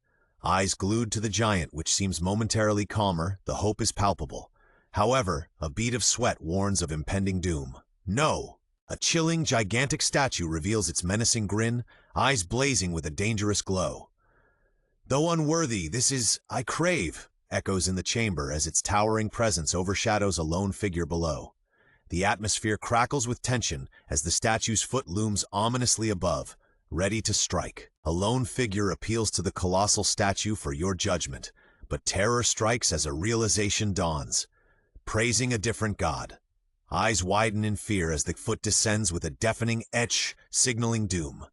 Eyes glued to the giant, which seems momentarily calmer, the hope is palpable. However, a bead of sweat warns of impending doom. No! A chilling, gigantic statue reveals its menacing grin, eyes blazing with a dangerous glow. "Though unworthy, this is, I crave," echoes in the chamber as its towering presence overshadows a lone figure below. The atmosphere crackles with tension as the statue's foot looms ominously above, ready to strike. A lone figure appeals to the colossal statue for your judgment, but terror strikes as a realization dawns. Praising a different god. Eyes widen in fear as the foot descends with a deafening etch, signaling doom.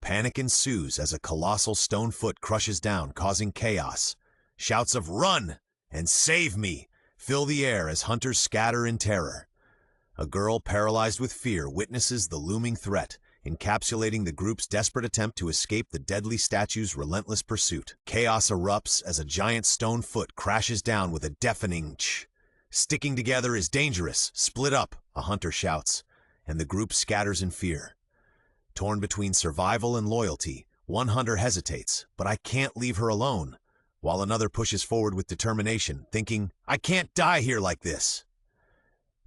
Panic ensues as a colossal stone foot crushes down, causing chaos. Shouts of "Run!" and "Save me!" fill the air as hunters scatter in terror. A girl paralyzed with fear witnesses the looming threat, encapsulating the group's desperate attempt to escape the deadly statue's relentless pursuit. Chaos erupts as a giant stone foot crashes down with a deafening ch. "Sticking together is dangerous. Split up," a hunter shouts, and the group scatters in fear. Torn between survival and loyalty, one hunter hesitates, "But I can't leave her alone," while another pushes forward with determination, thinking, "I can't die here like this."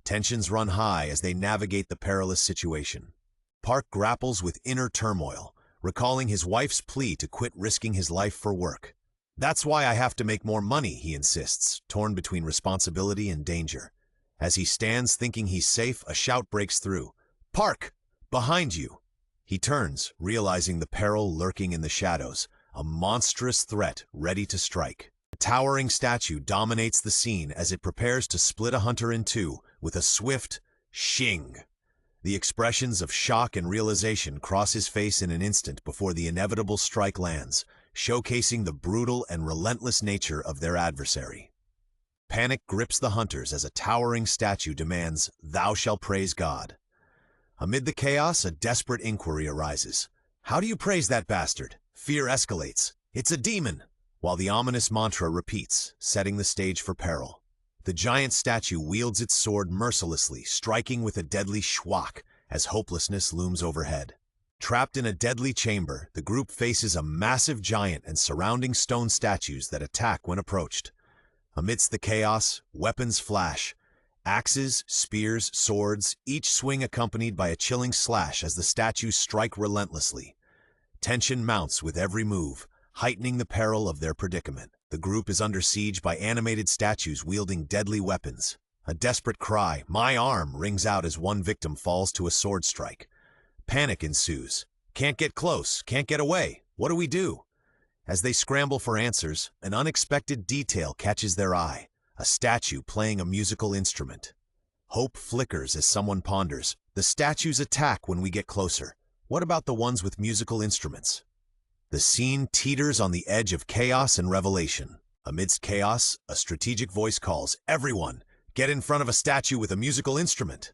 Tensions run high as they navigate the perilous situation. Park grapples with inner turmoil, recalling his wife's plea to quit risking his life for work. "That's why I have to make more money," he insists, torn between responsibility and danger. As he stands thinking he's safe, a shout breaks through. "Park! Behind you!" He turns, realizing the peril lurking in the shadows, a monstrous threat ready to strike. A towering statue dominates the scene as it prepares to split a hunter in two with a swift shing. The expressions of shock and realization cross his face in an instant before the inevitable strike lands, showcasing the brutal and relentless nature of their adversary. Panic grips the hunters as a towering statue demands, "Thou shalt praise God." Amid the chaos, a desperate inquiry arises. "How do you praise that bastard?" Fear escalates. "It's a demon!" While the ominous mantra repeats, setting the stage for peril. The giant statue wields its sword mercilessly, striking with a deadly schwack as hopelessness looms overhead. Trapped in a deadly chamber, the group faces a massive giant and surrounding stone statues that attack when approached. Amidst the chaos, weapons flash. Axes, spears, swords, each swing accompanied by a chilling slash as the statues strike relentlessly. Tension mounts with every move, heightening the peril of their predicament. The group is under siege by animated statues wielding deadly weapons. A desperate cry, "My arm!" rings out as one victim falls to a sword strike. Panic ensues. Can't get close, can't get away. What do we do? As they scramble for answers, an unexpected detail catches their eye. A statue playing a musical instrument. Hope flickers as someone ponders. The statues attack when we get closer. What about the ones with musical instruments? The scene teeters on the edge of chaos and revelation. Amidst chaos, a strategic voice calls, "Everyone, get in front of a statue with a musical instrument."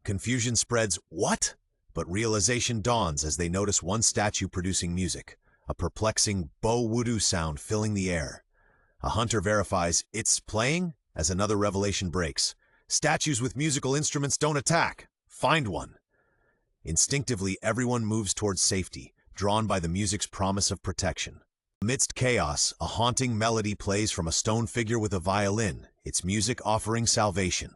Confusion spreads, "What?" But realization dawns as they notice one statue producing music, a perplexing bo-wudu sound filling the air. A hunter verifies, "It's playing?" as another revelation breaks. Statues with musical instruments don't attack. Find one. Instinctively, everyone moves towards safety, drawn by the music's promise of protection. Amidst chaos, a haunting melody plays from a stone figure with a violin, its music offering salvation.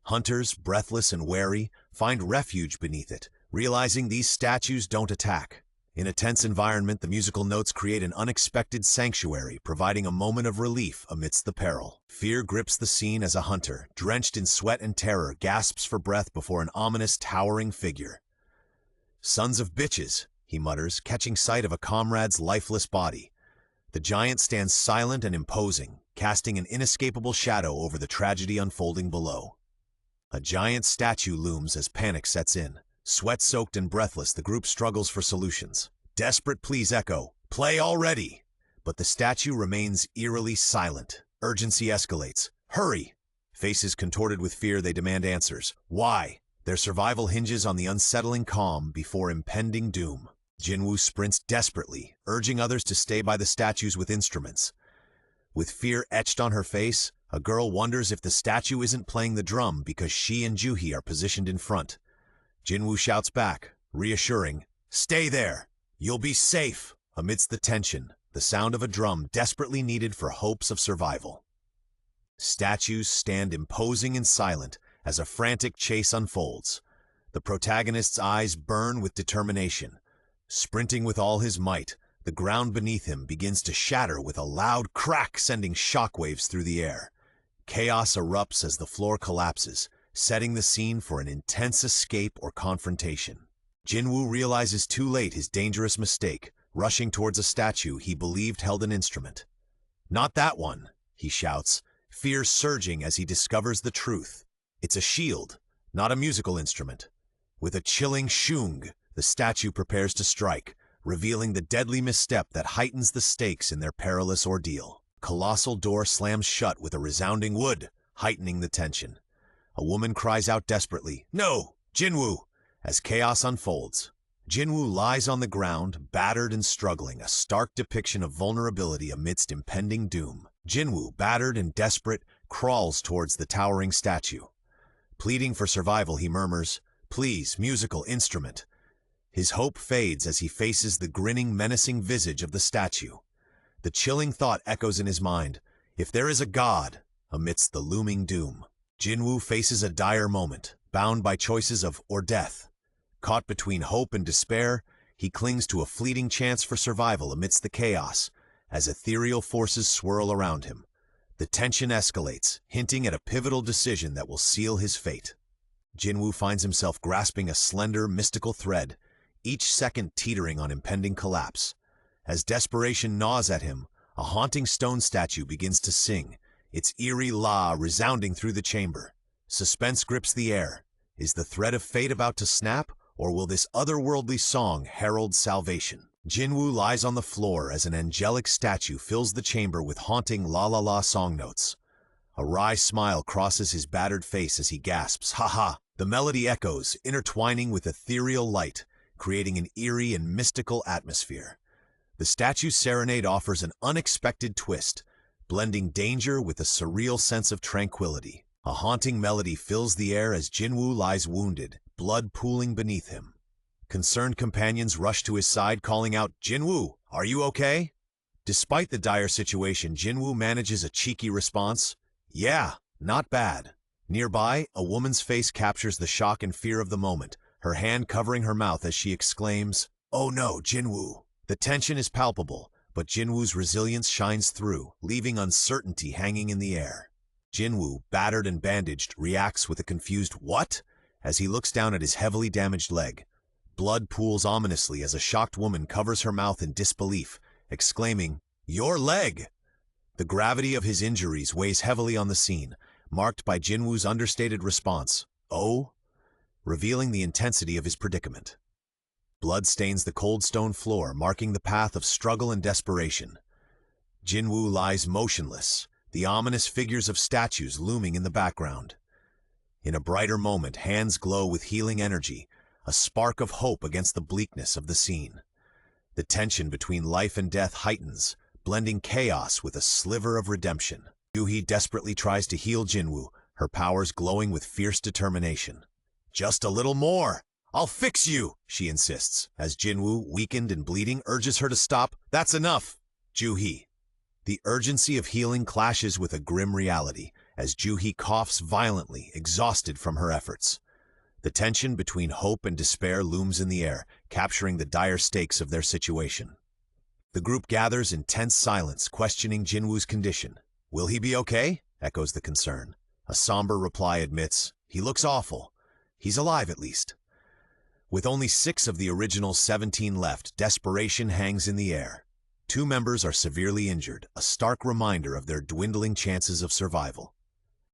Hunters, breathless and wary, find refuge beneath it, realizing these statues don't attack. In a tense environment, the musical notes create an unexpected sanctuary, providing a moment of relief amidst the peril. Fear grips the scene as a hunter, drenched in sweat and terror, gasps for breath before an ominous, towering figure. "Sons of bitches," he mutters, catching sight of a comrade's lifeless body. The giant stands silent and imposing, casting an inescapable shadow over the tragedy unfolding below. A giant statue looms as panic sets in. Sweat-soaked and breathless, the group struggles for solutions. Desperate pleas echo, "Play already!" But the statue remains eerily silent. Urgency escalates. "Hurry!" Faces contorted with fear, they demand answers. Why? Their survival hinges on the unsettling calm before impending doom. Jinwoo sprints desperately, urging others to stay by the statues with instruments. With fear etched on her face, a girl wonders if the statue isn't playing the drum because she and Juhi are positioned in front. Jinwoo shouts back, reassuring, "Stay there! You'll be safe!" Amidst the tension, the sound of a drum desperately needed for hopes of survival. Statues stand imposing and silent as a frantic chase unfolds. The protagonist's eyes burn with determination. Sprinting with all his might, the ground beneath him begins to shatter with a loud crack, sending shockwaves through the air. Chaos erupts as the floor collapses, setting the scene for an intense escape or confrontation. Jinwoo realizes too late his dangerous mistake, rushing towards a statue he believed held an instrument. "Not that one," he shouts, fear surging as he discovers the truth. It's a shield, not a musical instrument. With a chilling shung, the statue prepares to strike, revealing the deadly misstep that heightens the stakes in their perilous ordeal. Colossal door slams shut with a resounding wood, heightening the tension. A woman cries out desperately, "No, Jinwoo!" As chaos unfolds. Jinwoo lies on the ground, battered and struggling, a stark depiction of vulnerability amidst impending doom. Jinwoo, battered and desperate, crawls towards the towering statue. Pleading for survival, he murmurs, "Please, musical instrument." His hope fades as he faces the grinning, menacing visage of the statue. The chilling thought echoes in his mind, if there is a god, amidst the looming doom. Jinwoo faces a dire moment, bound by choices of or death. Caught between hope and despair, he clings to a fleeting chance for survival amidst the chaos, as ethereal forces swirl around him. The tension escalates, hinting at a pivotal decision that will seal his fate. Jinwoo finds himself grasping a slender, mystical thread, each second teetering on impending collapse. As desperation gnaws at him, a haunting stone statue begins to sing, its eerie la resounding through the chamber. Suspense grips the air. Is the thread of fate about to snap, or will this otherworldly song herald salvation? Jinwoo lies on the floor as an angelic statue fills the chamber with haunting la-la-la song notes. A wry smile crosses his battered face as he gasps, "Ha ha!" The melody echoes, intertwining with ethereal light, creating an eerie and mystical atmosphere. The statue's serenade offers an unexpected twist, blending danger with a surreal sense of tranquility. A haunting melody fills the air as Jinwoo lies wounded, blood pooling beneath him. Concerned companions rush to his side, calling out, "Jinwoo, are you okay?" Despite the dire situation, Jinwoo manages a cheeky response, "Yeah, not bad." Nearby, a woman's face captures the shock and fear of the moment, her hand covering her mouth as she exclaims, "Oh no, Jinwoo." The tension is palpable, but Jinwoo's resilience shines through, leaving uncertainty hanging in the air. Jinwoo, battered and bandaged, reacts with a confused "what?" as he looks down at his heavily damaged leg. Blood pools ominously as a shocked woman covers her mouth in disbelief, exclaiming, "Your leg!" The gravity of his injuries weighs heavily on the scene, marked by Jinwoo's understated response, "Oh?" revealing the intensity of his predicament. Blood stains the cold stone floor, marking the path of struggle and desperation. Jinwoo lies motionless, the ominous figures of statues looming in the background. In a brighter moment, hands glow with healing energy, a spark of hope against the bleakness of the scene. The tension between life and death heightens, blending chaos with a sliver of redemption. Yuhi desperately tries to heal Jinwoo, her powers glowing with fierce determination. "Just a little more! I'll fix you!" she insists, as Jinwoo, weakened and bleeding, urges her to stop. "That's enough, Juhi." The urgency of healing clashes with a grim reality, as Juhi coughs violently, exhausted from her efforts. The tension between hope and despair looms in the air, capturing the dire stakes of their situation. The group gathers in tense silence, questioning Jinwoo's condition. "Will he be okay?" echoes the concern. A somber reply admits, "He looks awful. He's alive at least." With only 6 of the original 17 left, desperation hangs in the air. 2 members are severely injured, a stark reminder of their dwindling chances of survival.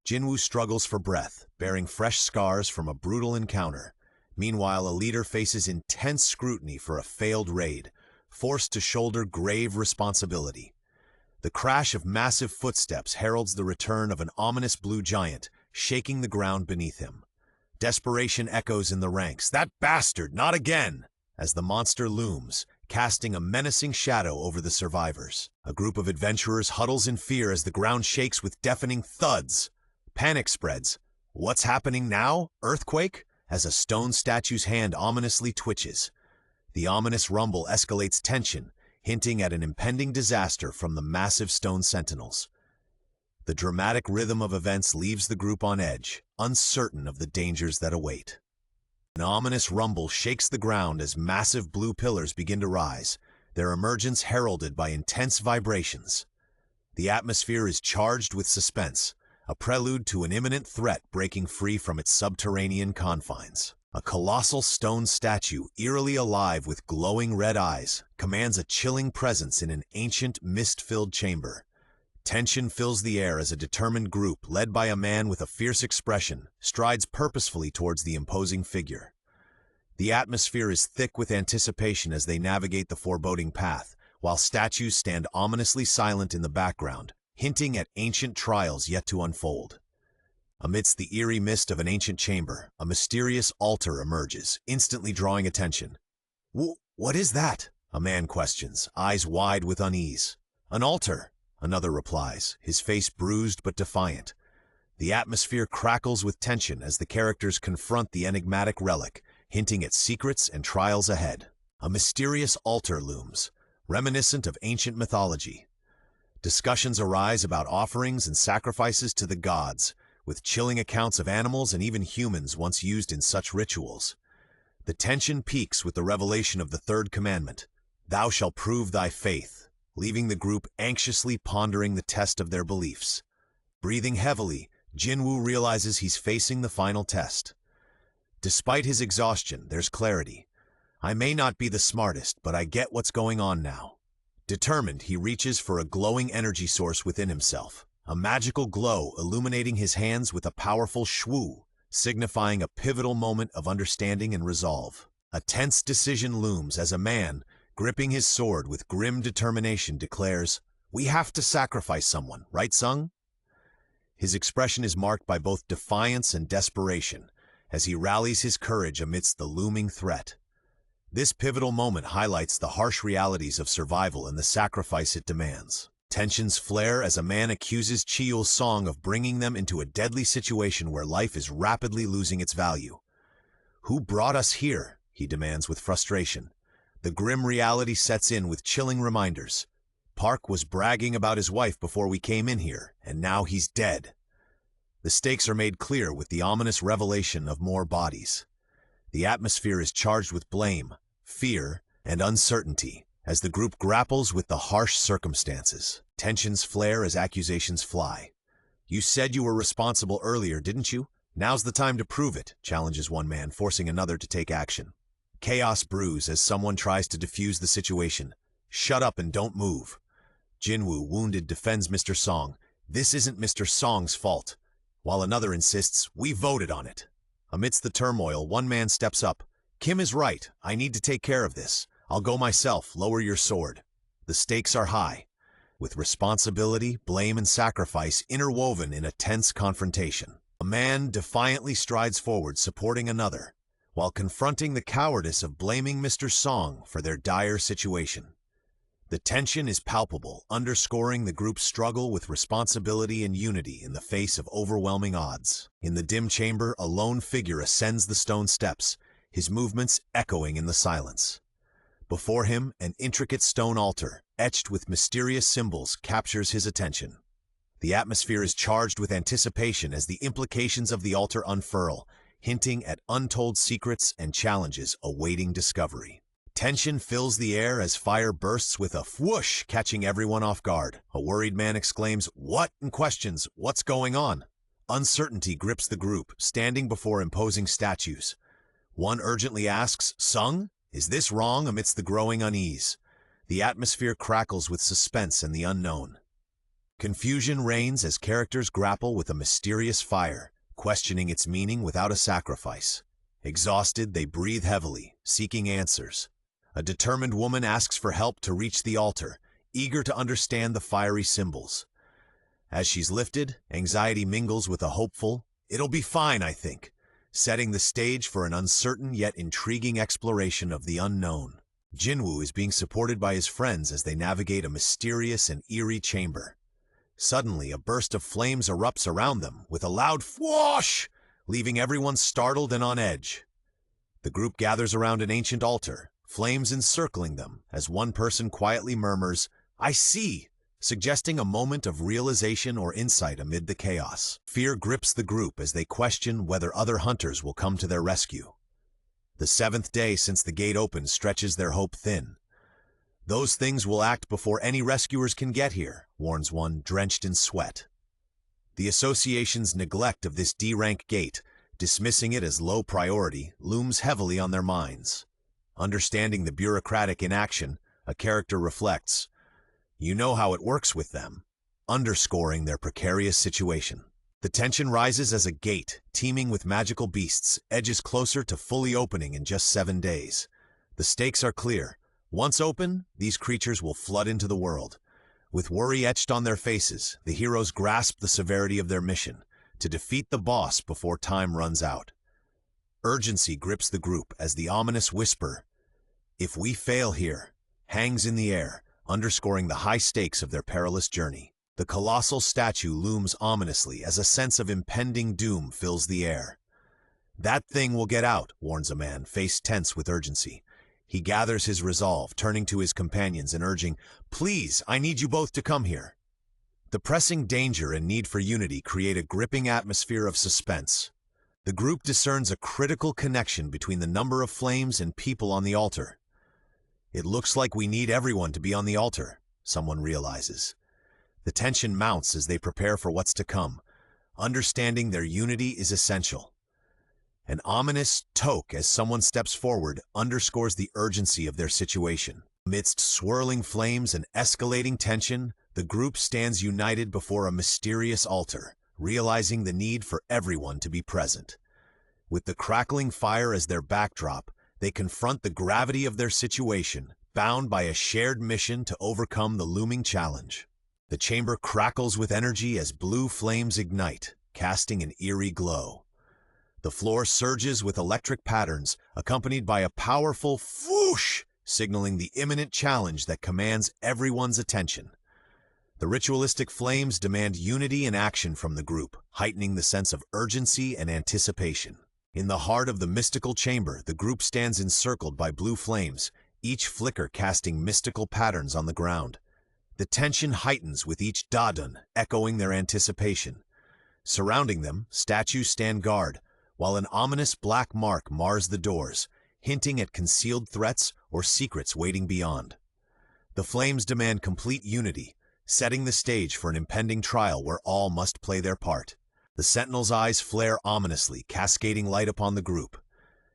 Jinwoo struggles for breath, bearing fresh scars from a brutal encounter. Meanwhile, a leader faces intense scrutiny for a failed raid, forced to shoulder grave responsibility. The crash of massive footsteps heralds the return of an ominous blue giant, shaking the ground beneath him. Desperation echoes in the ranks. "That bastard, not again!" as the monster looms, casting a menacing shadow over the survivors. A group of adventurers huddles in fear as the ground shakes with deafening thuds. Panic spreads. What's happening now? Earthquake? As a stone statue's hand ominously twitches. The ominous rumble escalates tension, hinting at an impending disaster from the massive stone sentinels. The dramatic rhythm of events leaves the group on edge, uncertain of the dangers that await. An ominous rumble shakes the ground as massive blue pillars begin to rise, their emergence heralded by intense vibrations. The atmosphere is charged with suspense, a prelude to an imminent threat breaking free from its subterranean confines. A colossal stone statue, eerily alive with glowing red eyes, commands a chilling presence in an ancient, mist-filled chamber. Tension fills the air as a determined group, led by a man with a fierce expression, strides purposefully towards the imposing figure. The atmosphere is thick with anticipation as they navigate the foreboding path, while statues stand ominously silent in the background, hinting at ancient trials yet to unfold. Amidst the eerie mist of an ancient chamber, a mysterious altar emerges, instantly drawing attention. "What is that?" a man questions, eyes wide with unease. "An altar," another replies, his face bruised but defiant. The atmosphere crackles with tension as the characters confront the enigmatic relic, hinting at secrets and trials ahead. A mysterious altar looms, reminiscent of ancient mythology. Discussions arise about offerings and sacrifices to the gods, with chilling accounts of animals and even humans once used in such rituals. The tension peaks with the revelation of the third commandment, "Thou shalt prove thy faith," leaving the group anxiously pondering the test of their beliefs. Breathing heavily, Jinwoo realizes he's facing the final test. Despite his exhaustion, there's clarity. "I may not be the smartest, but I get what's going on now." Determined, he reaches for a glowing energy source within himself, a magical glow illuminating his hands with a powerful shwoo, signifying a pivotal moment of understanding and resolve. A tense decision looms as a man, gripping his sword with grim determination, declares, "We have to sacrifice someone, right, Sung?" His expression is marked by both defiance and desperation, as he rallies his courage amidst the looming threat. This pivotal moment highlights the harsh realities of survival and the sacrifice it demands. Tensions flare as a man accuses Chiyul Song of bringing them into a deadly situation where life is rapidly losing its value. "Who brought us here?" he demands with frustration. The grim reality sets in with chilling reminders. "Park was bragging about his wife before we came in here, and now he's dead." The stakes are made clear with the ominous revelation of more bodies. The atmosphere is charged with blame, fear, and uncertainty as the group grapples with the harsh circumstances. Tensions flare as accusations fly. "You said you were responsible earlier, didn't you? Now's the time to prove it," challenges one man, forcing another to take action. Chaos brews as someone tries to defuse the situation. Shut up and don't move. Jinwoo, wounded, defends Mr. Song. This isn't Mr. Song's fault. While another insists, we voted on it. Amidst the turmoil, one man steps up. Kim is right. I need to take care of this. I'll go myself. Lower your sword. The stakes are high, with responsibility, blame, and sacrifice interwoven in a tense confrontation. A man defiantly strides forward, supporting another, while confronting the cowardice of blaming Mr. Song for their dire situation. The tension is palpable, underscoring the group's struggle with responsibility and unity in the face of overwhelming odds. In the dim chamber, a lone figure ascends the stone steps, his movements echoing in the silence. Before him, an intricate stone altar, etched with mysterious symbols, captures his attention. The atmosphere is charged with anticipation as the implications of the altar unfurl, hinting at untold secrets and challenges awaiting discovery. Tension fills the air as fire bursts with a whoosh, catching everyone off guard. A worried man exclaims, "What?" and questions, "What's going on?" Uncertainty grips the group, standing before imposing statues. One urgently asks, "Sung? Is this wrong?" amidst the growing unease. The atmosphere crackles with suspense and the unknown. Confusion reigns as characters grapple with a mysterious fire, questioning its meaning without a sacrifice. Exhausted, they breathe heavily, seeking answers. A determined woman asks for help to reach the altar, eager to understand the fiery symbols. As she's lifted, anxiety mingles with a hopeful, "It'll be fine, I think," setting the stage for an uncertain yet intriguing exploration of the unknown. Jinwoo is being supported by his friends as they navigate a mysterious and eerie chamber. Suddenly, a burst of flames erupts around them, with a loud whoosh, leaving everyone startled and on edge. The group gathers around an ancient altar, flames encircling them, as one person quietly murmurs, "I see," suggesting a moment of realization or insight amid the chaos. Fear grips the group as they question whether other hunters will come to their rescue. The 7th day since the gate opened stretches their hope thin. "Those things will act before any rescuers can get here," warns one, drenched in sweat. The association's neglect of this D-rank gate, dismissing it as low priority, looms heavily on their minds. Understanding the bureaucratic inaction, a character reflects, "You know how it works with them," underscoring their precarious situation. The tension rises as a gate, teeming with magical beasts, edges closer to fully opening in just 7 days. The stakes are clear. Once open, these creatures will flood into the world. With worry etched on their faces, the heroes grasp the severity of their mission, to defeat the boss before time runs out. Urgency grips the group as the ominous whisper, "If we fail here," hangs in the air, underscoring the high stakes of their perilous journey. The colossal statue looms ominously as a sense of impending doom fills the air. "That thing will get out," warns a man, face tense with urgency. He gathers his resolve, turning to his companions and urging, "Please, I need you both to come here." The pressing danger and need for unity create a gripping atmosphere of suspense. The group discerns a critical connection between the number of flames and people on the altar. "It looks like we need everyone to be on the altar," someone realizes. The tension mounts as they prepare for what's to come. Understanding their unity is essential. An ominous toke as someone steps forward underscores the urgency of their situation. Amidst swirling flames and escalating tension, the group stands united before a mysterious altar, realizing the need for everyone to be present. With the crackling fire as their backdrop, they confront the gravity of their situation, bound by a shared mission to overcome the looming challenge. The chamber crackles with energy as blue flames ignite, casting an eerie glow. The floor surges with electric patterns, accompanied by a powerful whoosh, signaling the imminent challenge that commands everyone's attention. The ritualistic flames demand unity and action from the group, heightening the sense of urgency and anticipation. In the heart of the mystical chamber, the group stands encircled by blue flames, each flicker casting mystical patterns on the ground. The tension heightens with each dadun, echoing their anticipation. Surrounding them, statues stand guard, while an ominous black mark mars the doors, hinting at concealed threats or secrets waiting beyond. The flames demand complete unity, setting the stage for an impending trial where all must play their part. The sentinel's eyes flare ominously, cascading light upon the group.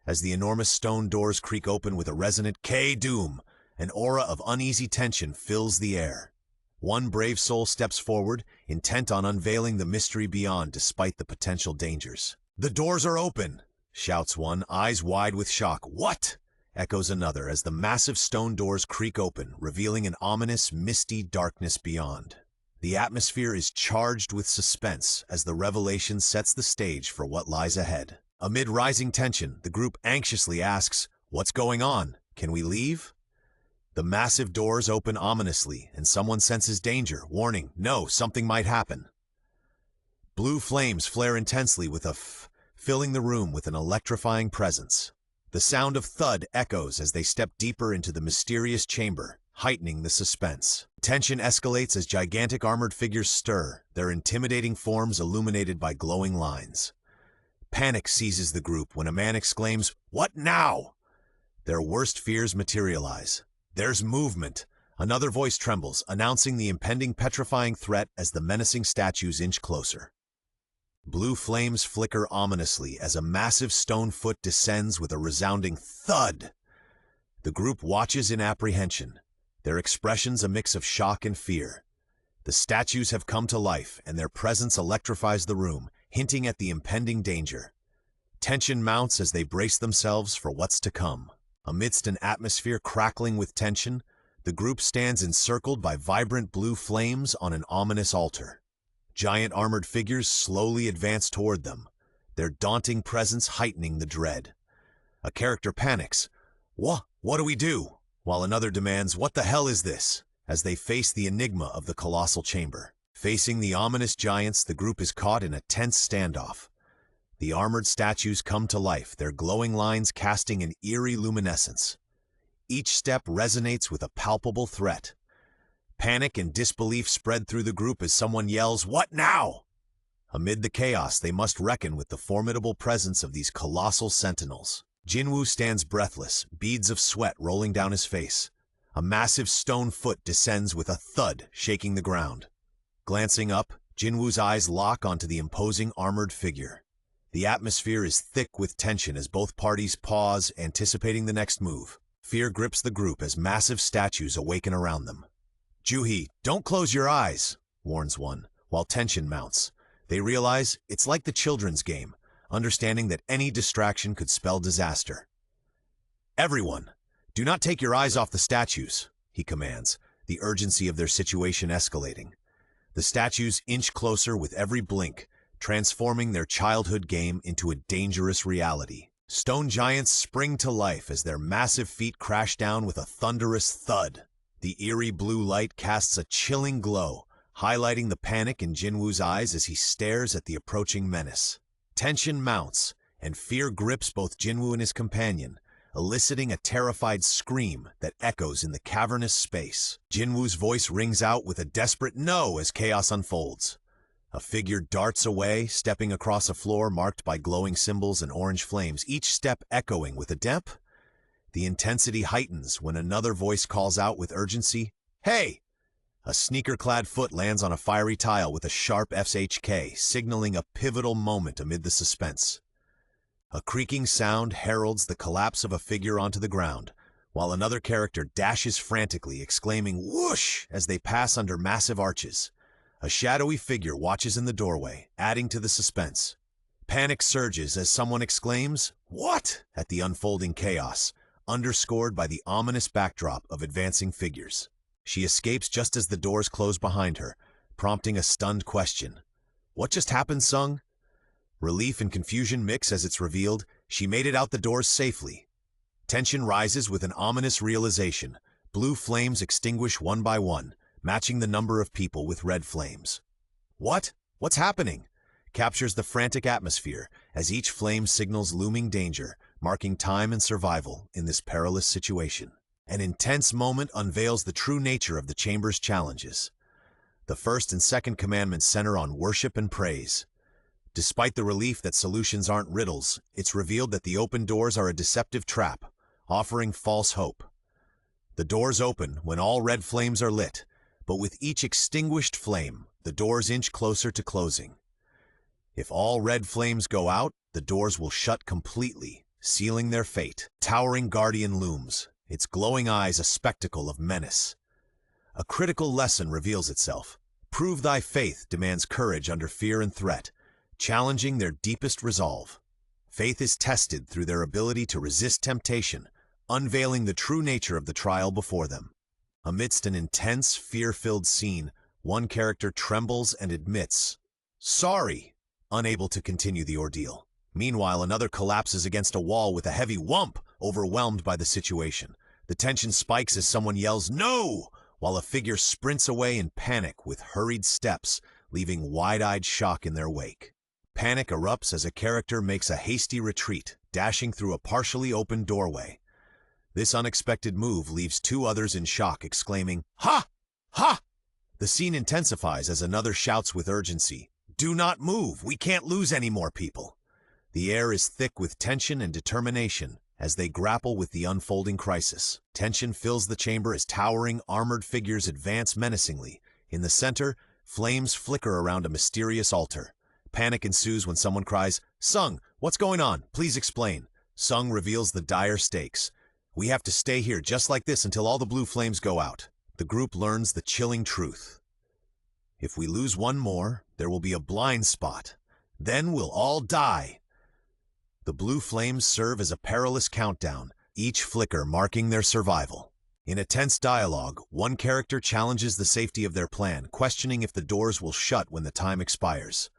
As the enormous stone doors creak open with a resonant K-Doom, an aura of uneasy tension fills the air. One brave soul steps forward, intent on unveiling the mystery beyond despite the potential dangers. "The doors are open!" shouts one, eyes wide with shock. "What?" echoes another as the massive stone doors creak open, revealing an ominous, misty darkness beyond. The atmosphere is charged with suspense as the revelation sets the stage for what lies ahead. Amid rising tension, the group anxiously asks, "What's going on? Can we leave?" The massive doors open ominously, and someone senses danger, warning, "No, something might happen." Blue flames flare intensely with filling the room with an electrifying presence. The sound of thud echoes as they step deeper into the mysterious chamber, heightening the suspense. Tension escalates as gigantic armored figures stir, their intimidating forms illuminated by glowing lines. Panic seizes the group when a man exclaims, "What now?" Their worst fears materialize. There's movement. Another voice trembles, announcing the impending petrifying threat as the menacing statues inch closer. Blue flames flicker ominously as a massive stone foot descends with a resounding thud. The group watches in apprehension, their expressions a mix of shock and fear. The statues have come to life, and their presence electrifies the room, hinting at the impending danger. Tension mounts as they brace themselves for what's to come. Amidst an atmosphere crackling with tension, the group stands encircled by vibrant blue flames on an ominous altar. Giant armored figures slowly advance toward them, their daunting presence heightening the dread. A character panics, What do we do?" while another demands, "What the hell is this?" as they face the enigma of the colossal chamber. Facing the ominous giants, the group is caught in a tense standoff. The armored statues come to life, their glowing lines casting an eerie luminescence. Each step resonates with a palpable threat. Panic and disbelief spread through the group as someone yells, "What now?" Amid the chaos, they must reckon with the formidable presence of these colossal sentinels. Jinwoo stands breathless, beads of sweat rolling down his face. A massive stone foot descends with a thud, shaking the ground. Glancing up, Jinwoo's eyes lock onto the imposing armored figure. The atmosphere is thick with tension as both parties pause, anticipating the next move. Fear grips the group as massive statues awaken around them. "Juhi, don't close your eyes," warns one, while tension mounts. They realize it's like the children's game, understanding that any distraction could spell disaster. "Everyone, do not take your eyes off the statues," he commands, the urgency of their situation escalating. The statues inch closer with every blink, transforming their childhood game into a dangerous reality. Stone giants spring to life as their massive feet crash down with a thunderous thud. The eerie blue light casts a chilling glow, highlighting the panic in Jinwoo's eyes as he stares at the approaching menace. Tension mounts, and fear grips both Jinwoo and his companion, eliciting a terrified scream that echoes in the cavernous space. Jinwoo's voice rings out with a desperate "no" as chaos unfolds. A figure darts away, stepping across a floor marked by glowing symbols and orange flames, each step echoing with a dep. The intensity heightens when another voice calls out with urgency, "Hey!" A sneaker-clad foot lands on a fiery tile with a sharp SHK, signaling a pivotal moment amid the suspense. A creaking sound heralds the collapse of a figure onto the ground, while another character dashes frantically, exclaiming "whoosh" as they pass under massive arches. A shadowy figure watches in the doorway, adding to the suspense. Panic surges as someone exclaims, "What?" at the unfolding chaos, underscored by the ominous backdrop of advancing figures. She escapes just as the doors close behind her, prompting a stunned question. "What just happened, Sung?" Relief and confusion mix as it's revealed, she made it out the doors safely. Tension rises with an ominous realization. Blue flames extinguish one by one, matching the number of people with red flames. What's happening?" captures the frantic atmosphere as each flame signals looming danger, marking time and survival in this perilous situation. An intense moment unveils the true nature of the chamber's challenges. The first and second commandments center on worship and praise. Despite the relief that solutions aren't riddles, it's revealed that the open doors are a deceptive trap, offering false hope. The doors open when all red flames are lit, but with each extinguished flame, the doors inch closer to closing. If all red flames go out, the doors will shut completely, sealing their fate. Towering guardian looms, its glowing eyes a spectacle of menace. A critical lesson reveals itself. Prove thy faith demands courage under fear and threat, challenging their deepest resolve. Faith is tested through their ability to resist temptation, unveiling the true nature of the trial before them. Amidst an intense, fear-filled scene, one character trembles and admits, "Sorry," unable to continue the ordeal. Meanwhile, another collapses against a wall with a heavy whump, overwhelmed by the situation. The tension spikes as someone yells, "No!" while a figure sprints away in panic with hurried steps, leaving wide-eyed shock in their wake. Panic erupts as a character makes a hasty retreat, dashing through a partially open doorway. This unexpected move leaves two others in shock, exclaiming, "Ha! Ha!" The scene intensifies as another shouts with urgency, "Do not move! We can't lose any more people!" The air is thick with tension and determination as they grapple with the unfolding crisis. Tension fills the chamber as towering, armored figures advance menacingly. In the center, flames flicker around a mysterious altar. Panic ensues when someone cries, "Sung, what's going on? Please explain." Sung reveals the dire stakes. "We have to stay here just like this until all the blue flames go out." The group learns the chilling truth. If we lose one more, there will be a blind spot. Then we'll all die. The blue flames serve as a perilous countdown, each flicker marking their survival. In a tense dialogue, one character challenges the safety of their plan, questioning if the doors will shut when the time expires.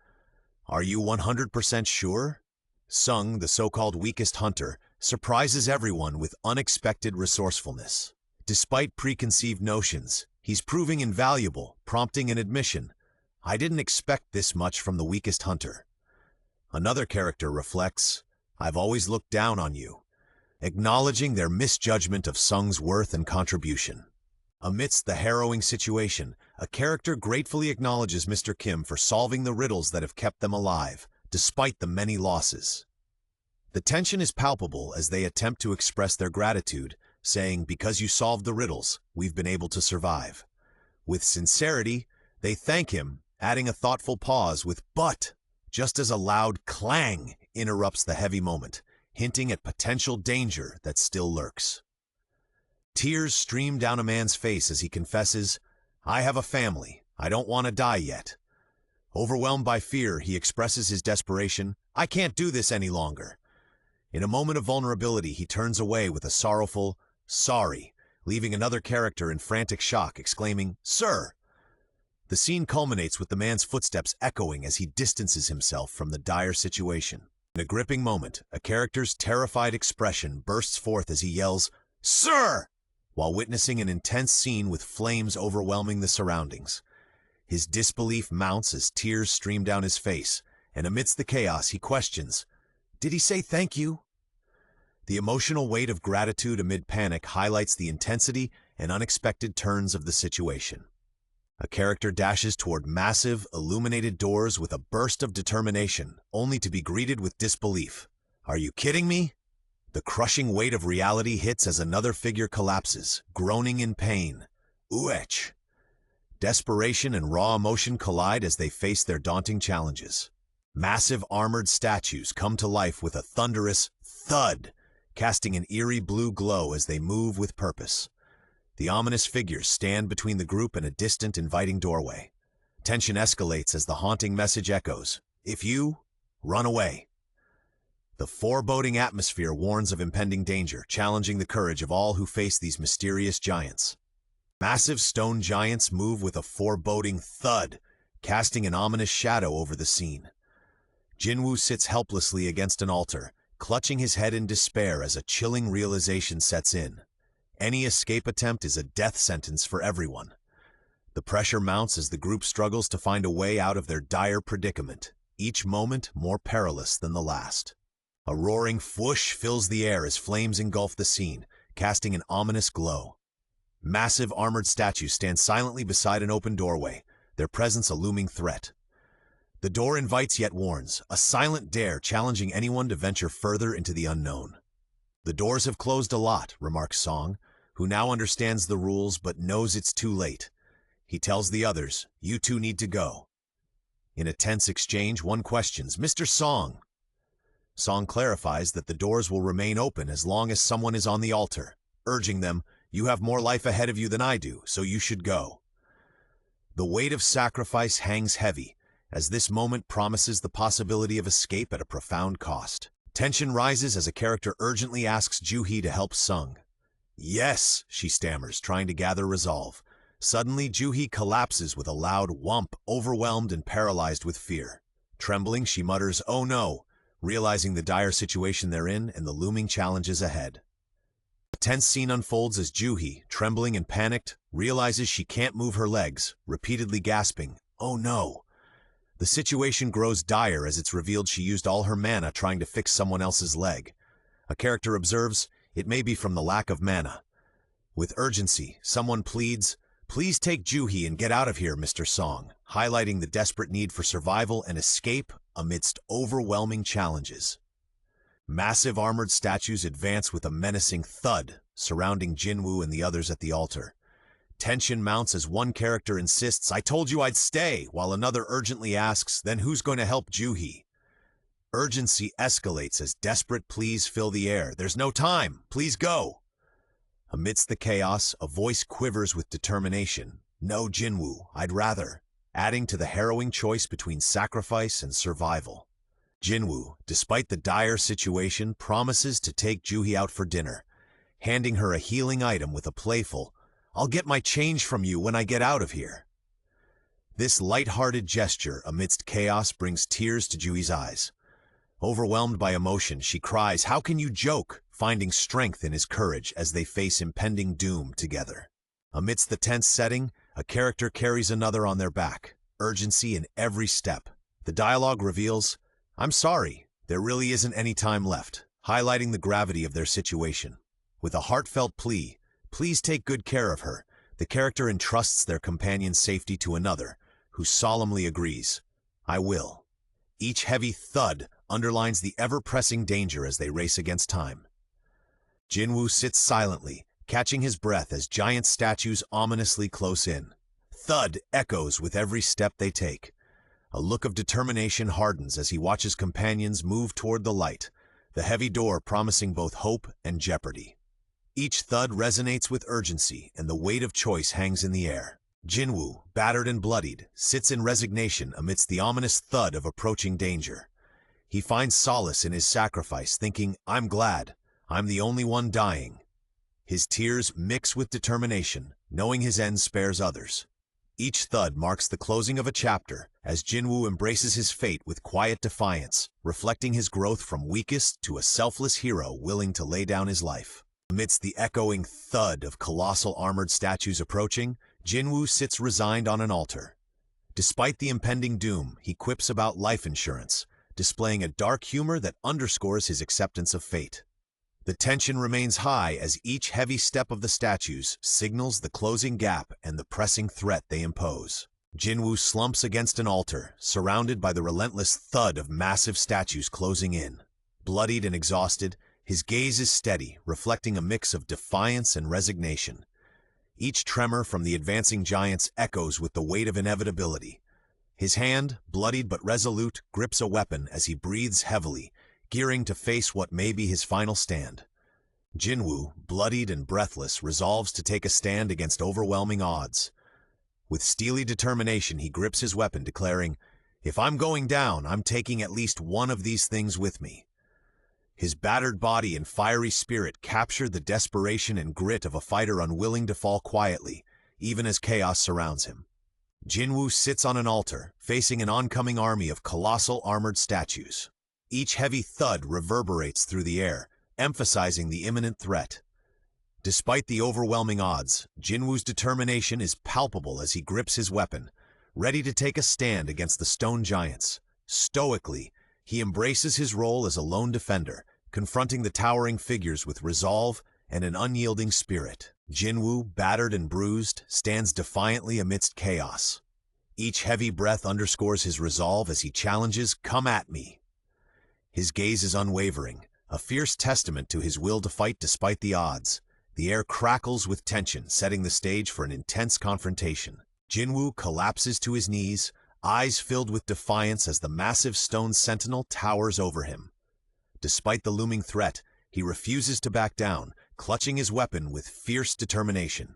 "Are you 100% sure?" Sung, the so-called weakest hunter, surprises everyone with unexpected resourcefulness. Despite preconceived notions, he's proving invaluable, prompting an admission. "I didn't expect this much from the weakest hunter." Another character reflects, "I've always looked down on you," acknowledging their misjudgment of Sung's worth and contribution. Amidst the harrowing situation, a character gratefully acknowledges Mr. Kim for solving the riddles that have kept them alive, despite the many losses. The tension is palpable as they attempt to express their gratitude, saying, "Because you solved the riddles, we've been able to survive." With sincerity, they thank him, adding a thoughtful pause with "but," just as a loud clang interrupts the heavy moment, hinting at potential danger that still lurks. Tears stream down a man's face as he confesses, "I have a family. I don't want to die yet." Overwhelmed by fear, he expresses his desperation, "I can't do this any longer." In a moment of vulnerability, he turns away with a sorrowful, "Sorry," leaving another character in frantic shock, exclaiming, "Sir!" The scene culminates with the man's footsteps echoing as he distances himself from the dire situation. In a gripping moment, a character's terrified expression bursts forth as he yells, "Sir!" while witnessing an intense scene with flames overwhelming the surroundings. His disbelief mounts as tears stream down his face, and amidst the chaos he questions, "Did he say thank you?" The emotional weight of gratitude amid panic highlights the intensity and unexpected turns of the situation. A character dashes toward massive, illuminated doors with a burst of determination, only to be greeted with disbelief. "Are you kidding me?" The crushing weight of reality hits as another figure collapses, groaning in pain. Uech. Desperation and raw emotion collide as they face their daunting challenges. Massive armored statues come to life with a thunderous thud, casting an eerie blue glow as they move with purpose. The ominous figures stand between the group and a distant, inviting doorway. Tension escalates as the haunting message echoes, "If you, run away." The foreboding atmosphere warns of impending danger, challenging the courage of all who face these mysterious giants. Massive stone giants move with a foreboding thud, casting an ominous shadow over the scene. Jinwoo sits helplessly against an altar, clutching his head in despair as a chilling realization sets in. Any escape attempt is a death sentence for everyone. The pressure mounts as the group struggles to find a way out of their dire predicament, each moment more perilous than the last. A roaring whoosh fills the air as flames engulf the scene, casting an ominous glow. Massive armored statues stand silently beside an open doorway, their presence a looming threat. The door invites yet warns, a silent dare challenging anyone to venture further into the unknown. "The doors have closed a lot," remarks Song, who now understands the rules but knows it's too late. He tells the others, "You two need to go." In a tense exchange, one questions, "Mr. Song." Song clarifies that the doors will remain open as long as someone is on the altar, urging them, "You have more life ahead of you than I do, so you should go." The weight of sacrifice hangs heavy, as this moment promises the possibility of escape at a profound cost. Tension rises as a character urgently asks Juhi to help Sung. "Yes," she stammers, trying to gather resolve. Suddenly, Juhi collapses with a loud whump, overwhelmed and paralyzed with fear. Trembling, she mutters, "Oh no," realizing the dire situation they're in and the looming challenges ahead. A tense scene unfolds as Juhi, trembling and panicked, realizes she can't move her legs, repeatedly gasping, "Oh no." The situation grows dire as it's revealed she used all her mana trying to fix someone else's leg. A character observes, "It may be from the lack of mana." With urgency, someone pleads, "Please take Juhi and get out of here, Mr. Song," highlighting the desperate need for survival and escape amidst overwhelming challenges. Massive armored statues advance with a menacing thud, surrounding Jinwoo and the others at the altar. Tension mounts as one character insists, "I told you I'd stay," while another urgently asks, "Then who's going to help Juhi?" Urgency escalates as desperate pleas fill the air. "There's no time! Please go!" Amidst the chaos, a voice quivers with determination. "No, Jinwoo, I'd rather," adding to the harrowing choice between sacrifice and survival. Jinwoo, despite the dire situation, promises to take Juhi out for dinner, handing her a healing item with a playful, "I'll get my change from you when I get out of here." This light-hearted gesture amidst chaos brings tears to Juhi's eyes. Overwhelmed by emotion, she cries, "How can you joke?" finding strength in his courage as they face impending doom together. Amidst the tense setting, a character carries another on their back, urgency in every step. The dialogue reveals, "I'm sorry, there really isn't any time left," highlighting the gravity of their situation. With a heartfelt plea, "Please take good care of her," the character entrusts their companion's safety to another, who solemnly agrees, "I will." Each heavy thud underlines the ever-pressing danger as they race against time. Jinwoo sits silently, catching his breath as giant statues ominously close in. Thud echoes with every step they take. A look of determination hardens as he watches companions move toward the light, the heavy door promising both hope and jeopardy. Each thud resonates with urgency, and the weight of choice hangs in the air. Jinwoo, battered and bloodied, sits in resignation amidst the ominous thud of approaching danger. He finds solace in his sacrifice, thinking, "I'm glad. I'm the only one dying." His tears mix with determination, knowing his end spares others. Each thud marks the closing of a chapter, as Jinwoo embraces his fate with quiet defiance, reflecting his growth from weakest to a selfless hero willing to lay down his life. Amidst the echoing thud of colossal armored statues approaching, Jinwoo sits resigned on an altar. Despite the impending doom, he quips about life insurance, displaying a dark humor that underscores his acceptance of fate. The tension remains high as each heavy step of the statues signals the closing gap and the pressing threat they impose. Jinwoo slumps against an altar, surrounded by the relentless thud of massive statues closing in. Bloodied and exhausted, his gaze is steady, reflecting a mix of defiance and resignation. Each tremor from the advancing giants echoes with the weight of inevitability. His hand, bloodied but resolute, grips a weapon as he breathes heavily, gearing to face what may be his final stand. Jinwoo, bloodied and breathless, resolves to take a stand against overwhelming odds. With steely determination, he grips his weapon, declaring, "If I'm going down, I'm taking at least one of these things with me." His battered body and fiery spirit capture the desperation and grit of a fighter unwilling to fall quietly, even as chaos surrounds him. Jinwoo sits on an altar, facing an oncoming army of colossal armored statues. Each heavy thud reverberates through the air, emphasizing the imminent threat. Despite the overwhelming odds, Jinwoo's determination is palpable as he grips his weapon, ready to take a stand against the stone giants. Stoically, he embraces his role as a lone defender, confronting the towering figures with resolve and an unyielding spirit. Jinwoo, battered and bruised, stands defiantly amidst chaos. Each heavy breath underscores his resolve as he challenges, "Come at me." His gaze is unwavering, a fierce testament to his will to fight despite the odds. The air crackles with tension, setting the stage for an intense confrontation. Jinwoo collapses to his knees, eyes filled with defiance as the massive stone sentinel towers over him. Despite the looming threat, he refuses to back down, clutching his weapon with fierce determination.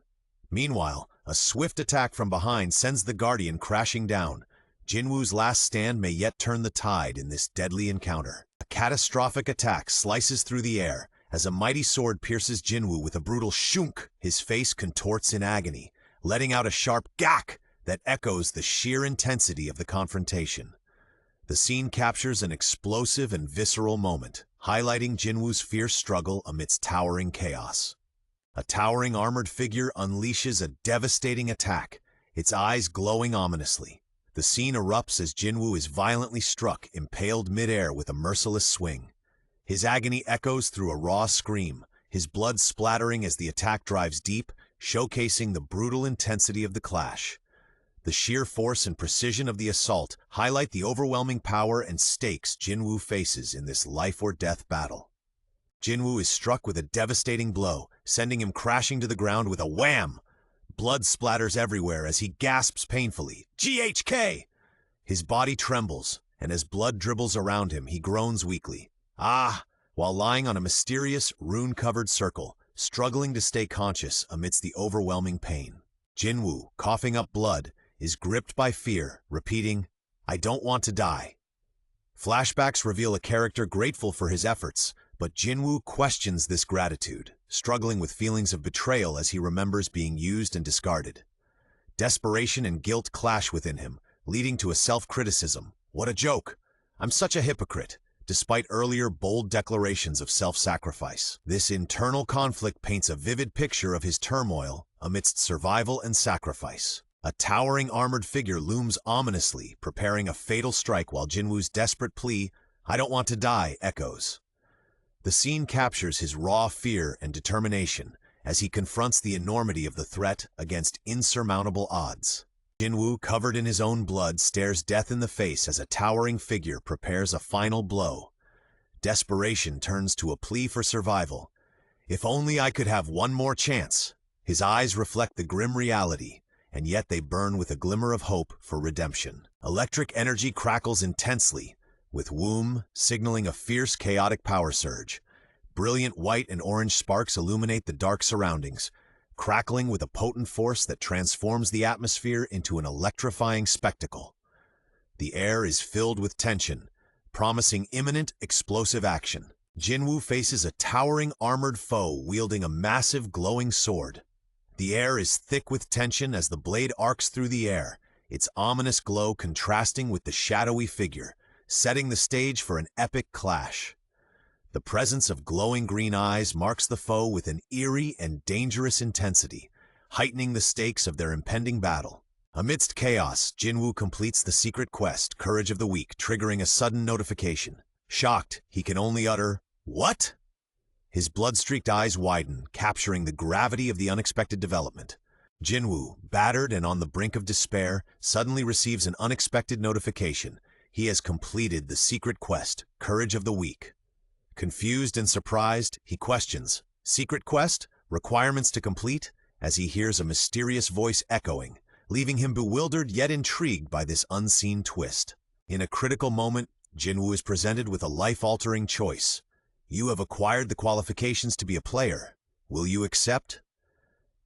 Meanwhile, a swift attack from behind sends the Guardian crashing down. Jinwoo's last stand may yet turn the tide in this deadly encounter. A catastrophic attack slices through the air. As a mighty sword pierces Jinwoo with a brutal shunk, his face contorts in agony, letting out a sharp gak that echoes the sheer intensity of the confrontation. The scene captures an explosive and visceral moment, highlighting Jinwoo's fierce struggle amidst towering chaos. A towering armored figure unleashes a devastating attack, its eyes glowing ominously. The scene erupts as Jinwoo is violently struck, impaled midair with a merciless swing. His agony echoes through a raw scream, his blood splattering as the attack drives deep, showcasing the brutal intensity of the clash. The sheer force and precision of the assault highlight the overwhelming power and stakes Jinwoo faces in this life-or-death battle. Jinwoo is struck with a devastating blow, sending him crashing to the ground with a wham! Blood splatters everywhere as he gasps painfully, "GHK!" His body trembles, and as blood dribbles around him, he groans weakly. While lying on a mysterious, rune-covered circle, struggling to stay conscious amidst the overwhelming pain. Jinwoo, coughing up blood, is gripped by fear, repeating, "I don't want to die." Flashbacks reveal a character grateful for his efforts, but Jinwoo questions this gratitude, struggling with feelings of betrayal as he remembers being used and discarded. Desperation and guilt clash within him, leading to a self-criticism. "What a joke! I'm such a hypocrite," despite earlier bold declarations of self-sacrifice. This internal conflict paints a vivid picture of his turmoil amidst survival and sacrifice. A towering armored figure looms ominously, preparing a fatal strike while Jinwoo's desperate plea, "I don't want to die," echoes. The scene captures his raw fear and determination as he confronts the enormity of the threat against insurmountable odds. Jinwoo, covered in his own blood, stares death in the face as a towering figure prepares a final blow. Desperation turns to a plea for survival. "If only I could have one more chance." His eyes reflect the grim reality, and yet they burn with a glimmer of hope for redemption. Electric energy crackles intensely, with womb signaling a fierce, chaotic power surge. Brilliant white and orange sparks illuminate the dark surroundings, crackling with a potent force that transforms the atmosphere into an electrifying spectacle. The air is filled with tension, promising imminent explosive action. Jinwoo faces a towering armored foe wielding a massive glowing sword. The air is thick with tension as the blade arcs through the air, its ominous glow contrasting with the shadowy figure, setting the stage for an epic clash. The presence of glowing green eyes marks the foe with an eerie and dangerous intensity, heightening the stakes of their impending battle. Amidst chaos, Jinwoo completes the secret quest, Courage of the Weak, triggering a sudden notification. Shocked, he can only utter, "What?" His blood-streaked eyes widen, capturing the gravity of the unexpected development. Jinwoo, battered and on the brink of despair, suddenly receives an unexpected notification. He has completed the secret quest, Courage of the Weak. Confused and surprised, he questions, "Secret quest? Requirements to complete?" as he hears a mysterious voice echoing, leaving him bewildered yet intrigued by this unseen twist. In a critical moment, Jinwoo is presented with a life-altering choice. "You have acquired the qualifications to be a player. Will you accept?"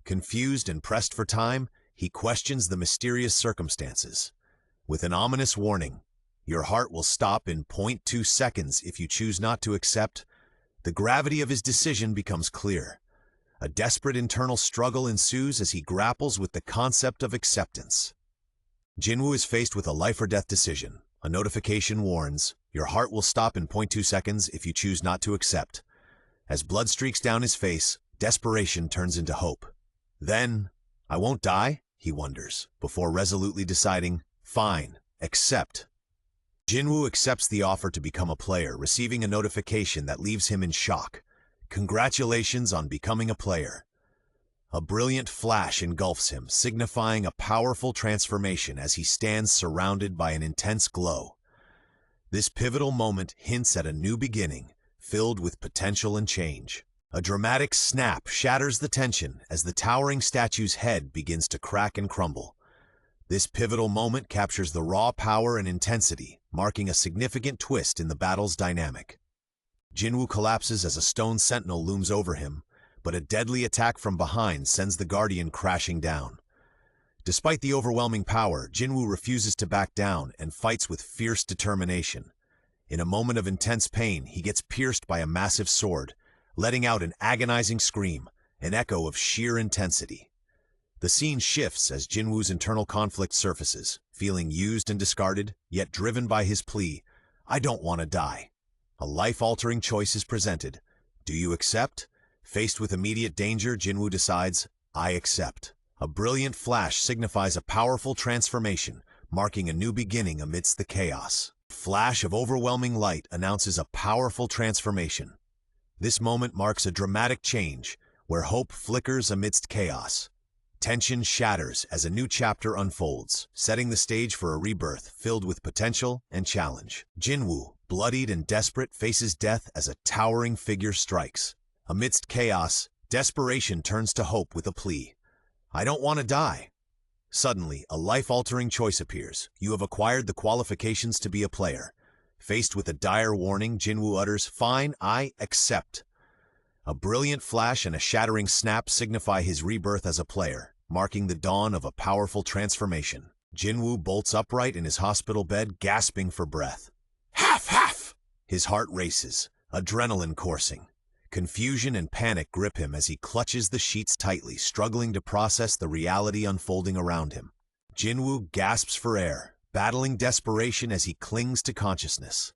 Confused and pressed for time, he questions the mysterious circumstances. With an ominous warning, "Your heart will stop in 0.2 seconds if you choose not to accept," the gravity of his decision becomes clear. A desperate internal struggle ensues as he grapples with the concept of acceptance. Jinwoo is faced with a life-or-death decision. A notification warns, "Your heart will stop in 0.2 seconds if you choose not to accept." As blood streaks down his face, desperation turns into hope. Then, "I won't die?" he wonders, before resolutely deciding, "Fine, accept." Jinwoo accepts the offer to become a player, receiving a notification that leaves him in shock. "Congratulations on becoming a player." A brilliant flash engulfs him, signifying a powerful transformation as he stands surrounded by an intense glow. This pivotal moment hints at a new beginning, filled with potential and change. A dramatic snap shatters the tension as the towering statue's head begins to crack and crumble. This pivotal moment captures the raw power and intensity, marking a significant twist in the battle's dynamic. Jinwoo collapses as a stone sentinel looms over him, but a deadly attack from behind sends the guardian crashing down. Despite the overwhelming power, Jinwoo refuses to back down and fights with fierce determination. In a moment of intense pain, he gets pierced by a massive sword, letting out an agonizing scream, an echo of sheer intensity. The scene shifts as Jinwoo's internal conflict surfaces, feeling used and discarded, yet driven by his plea, "I don't want to die." A life-altering choice is presented. Do you accept? Faced with immediate danger, Jinwoo decides, "I accept." A brilliant flash signifies a powerful transformation, marking a new beginning amidst the chaos. A flash of overwhelming light announces a powerful transformation. This moment marks a dramatic change, where hope flickers amidst chaos. Tension shatters as a new chapter unfolds, setting the stage for a rebirth filled with potential and challenge. Jinwoo, bloodied and desperate, faces death as a towering figure strikes. Amidst chaos, desperation turns to hope with a plea. "I don't want to die." Suddenly, a life-altering choice appears. You have acquired the qualifications to be a player. Faced with a dire warning, Jinwoo utters, "Fine, I accept." A brilliant flash and a shattering snap signify his rebirth as a player, marking the dawn of a powerful transformation. Jinwoo bolts upright in his hospital bed, gasping for breath. Half! His heart races, adrenaline coursing. Confusion and panic grip him as he clutches the sheets tightly, struggling to process the reality unfolding around him. Jinwoo gasps for air, battling desperation as he clings to consciousness.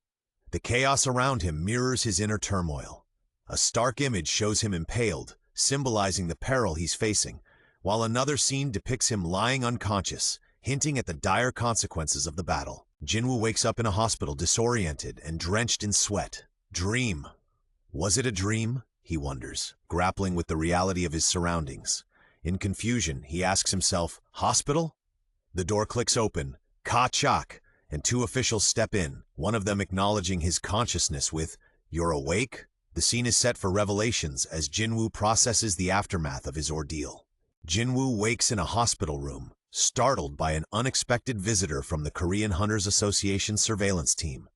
The chaos around him mirrors his inner turmoil. A stark image shows him impaled, symbolizing the peril he's facing, while another scene depicts him lying unconscious, hinting at the dire consequences of the battle. Jinwoo wakes up in a hospital disoriented and drenched in sweat. Dream. Was it a dream? He wonders, grappling with the reality of his surroundings. In confusion, he asks himself, hospital? The door clicks open, ka-chak, and two officials step in, one of them acknowledging his consciousness with, "You're awake?" The scene is set for revelations as Jinwoo processes the aftermath of his ordeal. Jinwoo wakes in a hospital room, startled by an unexpected visitor from the Korean Hunters Association surveillance team.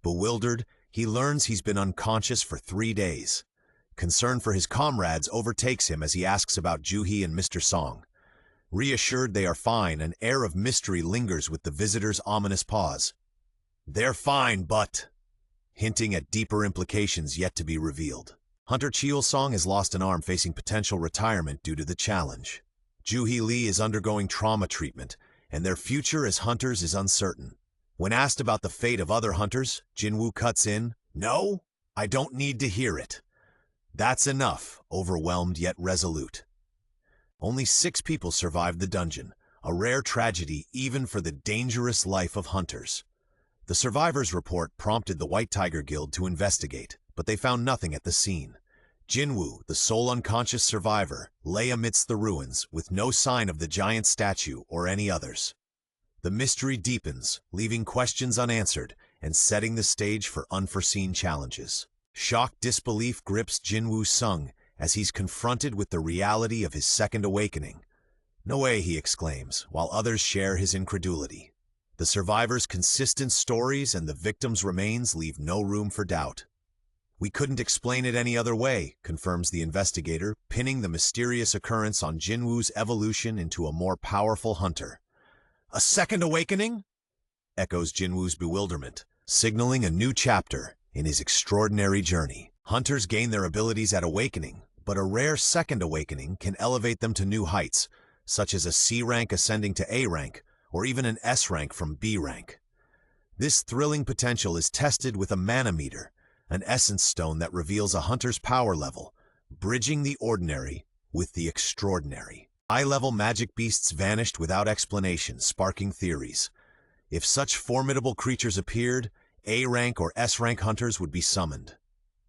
Bewildered, he learns he's been unconscious for 3 days. Concern for his comrades overtakes him as he asks about Juhee and Mr. Song. Reassured they are fine, an air of mystery lingers with the visitor's ominous pause. "They're fine, but..." hinting at deeper implications yet to be revealed. Hunter Cheol-song has lost an arm, facing potential retirement due to the challenge. Juhee Lee is undergoing trauma treatment, and their future as hunters is uncertain. When asked about the fate of other hunters, Jinwoo cuts in, "No, I don't need to hear it." That's enough, overwhelmed yet resolute. Only 6 people survived the dungeon, a rare tragedy even for the dangerous life of hunters. The survivors' report prompted the White Tiger Guild to investigate, but they found nothing at the scene. Jinwoo, the sole unconscious survivor, lay amidst the ruins with no sign of the giant statue or any others. The mystery deepens, leaving questions unanswered and setting the stage for unforeseen challenges. Shocked disbelief grips Jinwoo Sung as he's confronted with the reality of his second awakening. "No way," he exclaims, while others share his incredulity. The survivors' consistent stories and the victims' remains leave no room for doubt. "We couldn't explain it any other way," confirms the investigator, pinning the mysterious occurrence on Jinwoo's evolution into a more powerful hunter. "A second awakening?" echoes Jinwoo's bewilderment, signaling a new chapter in his extraordinary journey. Hunters gain their abilities at awakening, but a rare second awakening can elevate them to new heights, such as a C rank ascending to A rank, or even an S rank from B rank. This thrilling potential is tested with a manometer, an essence stone that reveals a hunter's power level, bridging the ordinary with the extraordinary. High-level magic beasts vanished without explanation, sparking theories. If such formidable creatures appeared, A-rank or S-rank hunters would be summoned.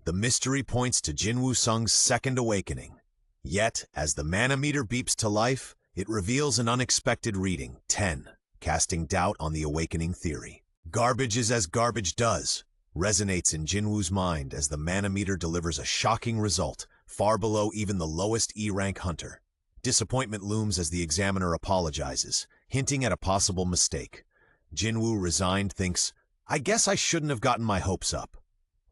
The mystery points to Jinwoo Sung's second awakening. Yet, as the manometer beeps to life, it reveals an unexpected reading, 10, casting doubt on the awakening theory. "Garbage is as garbage does," resonates in Jinwoo's mind as the manometer delivers a shocking result, far below even the lowest E-rank hunter. Disappointment looms as the examiner apologizes, hinting at a possible mistake. Jinwoo, resigned, thinks, "I guess I shouldn't have gotten my hopes up."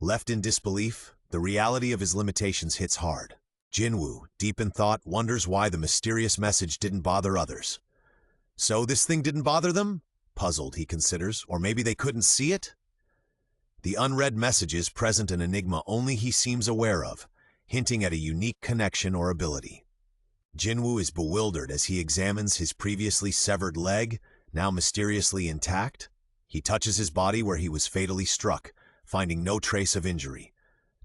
Left in disbelief, the reality of his limitations hits hard. Jinwoo, deep in thought, wonders why the mysterious message didn't bother others. So this thing didn't bother them? Puzzled, he considers, or maybe they couldn't see it? The unread messages present an enigma only he seems aware of, hinting at a unique connection or ability. Jinwoo is bewildered as he examines his previously severed leg, now mysteriously intact. He touches his body where he was fatally struck, finding no trace of injury.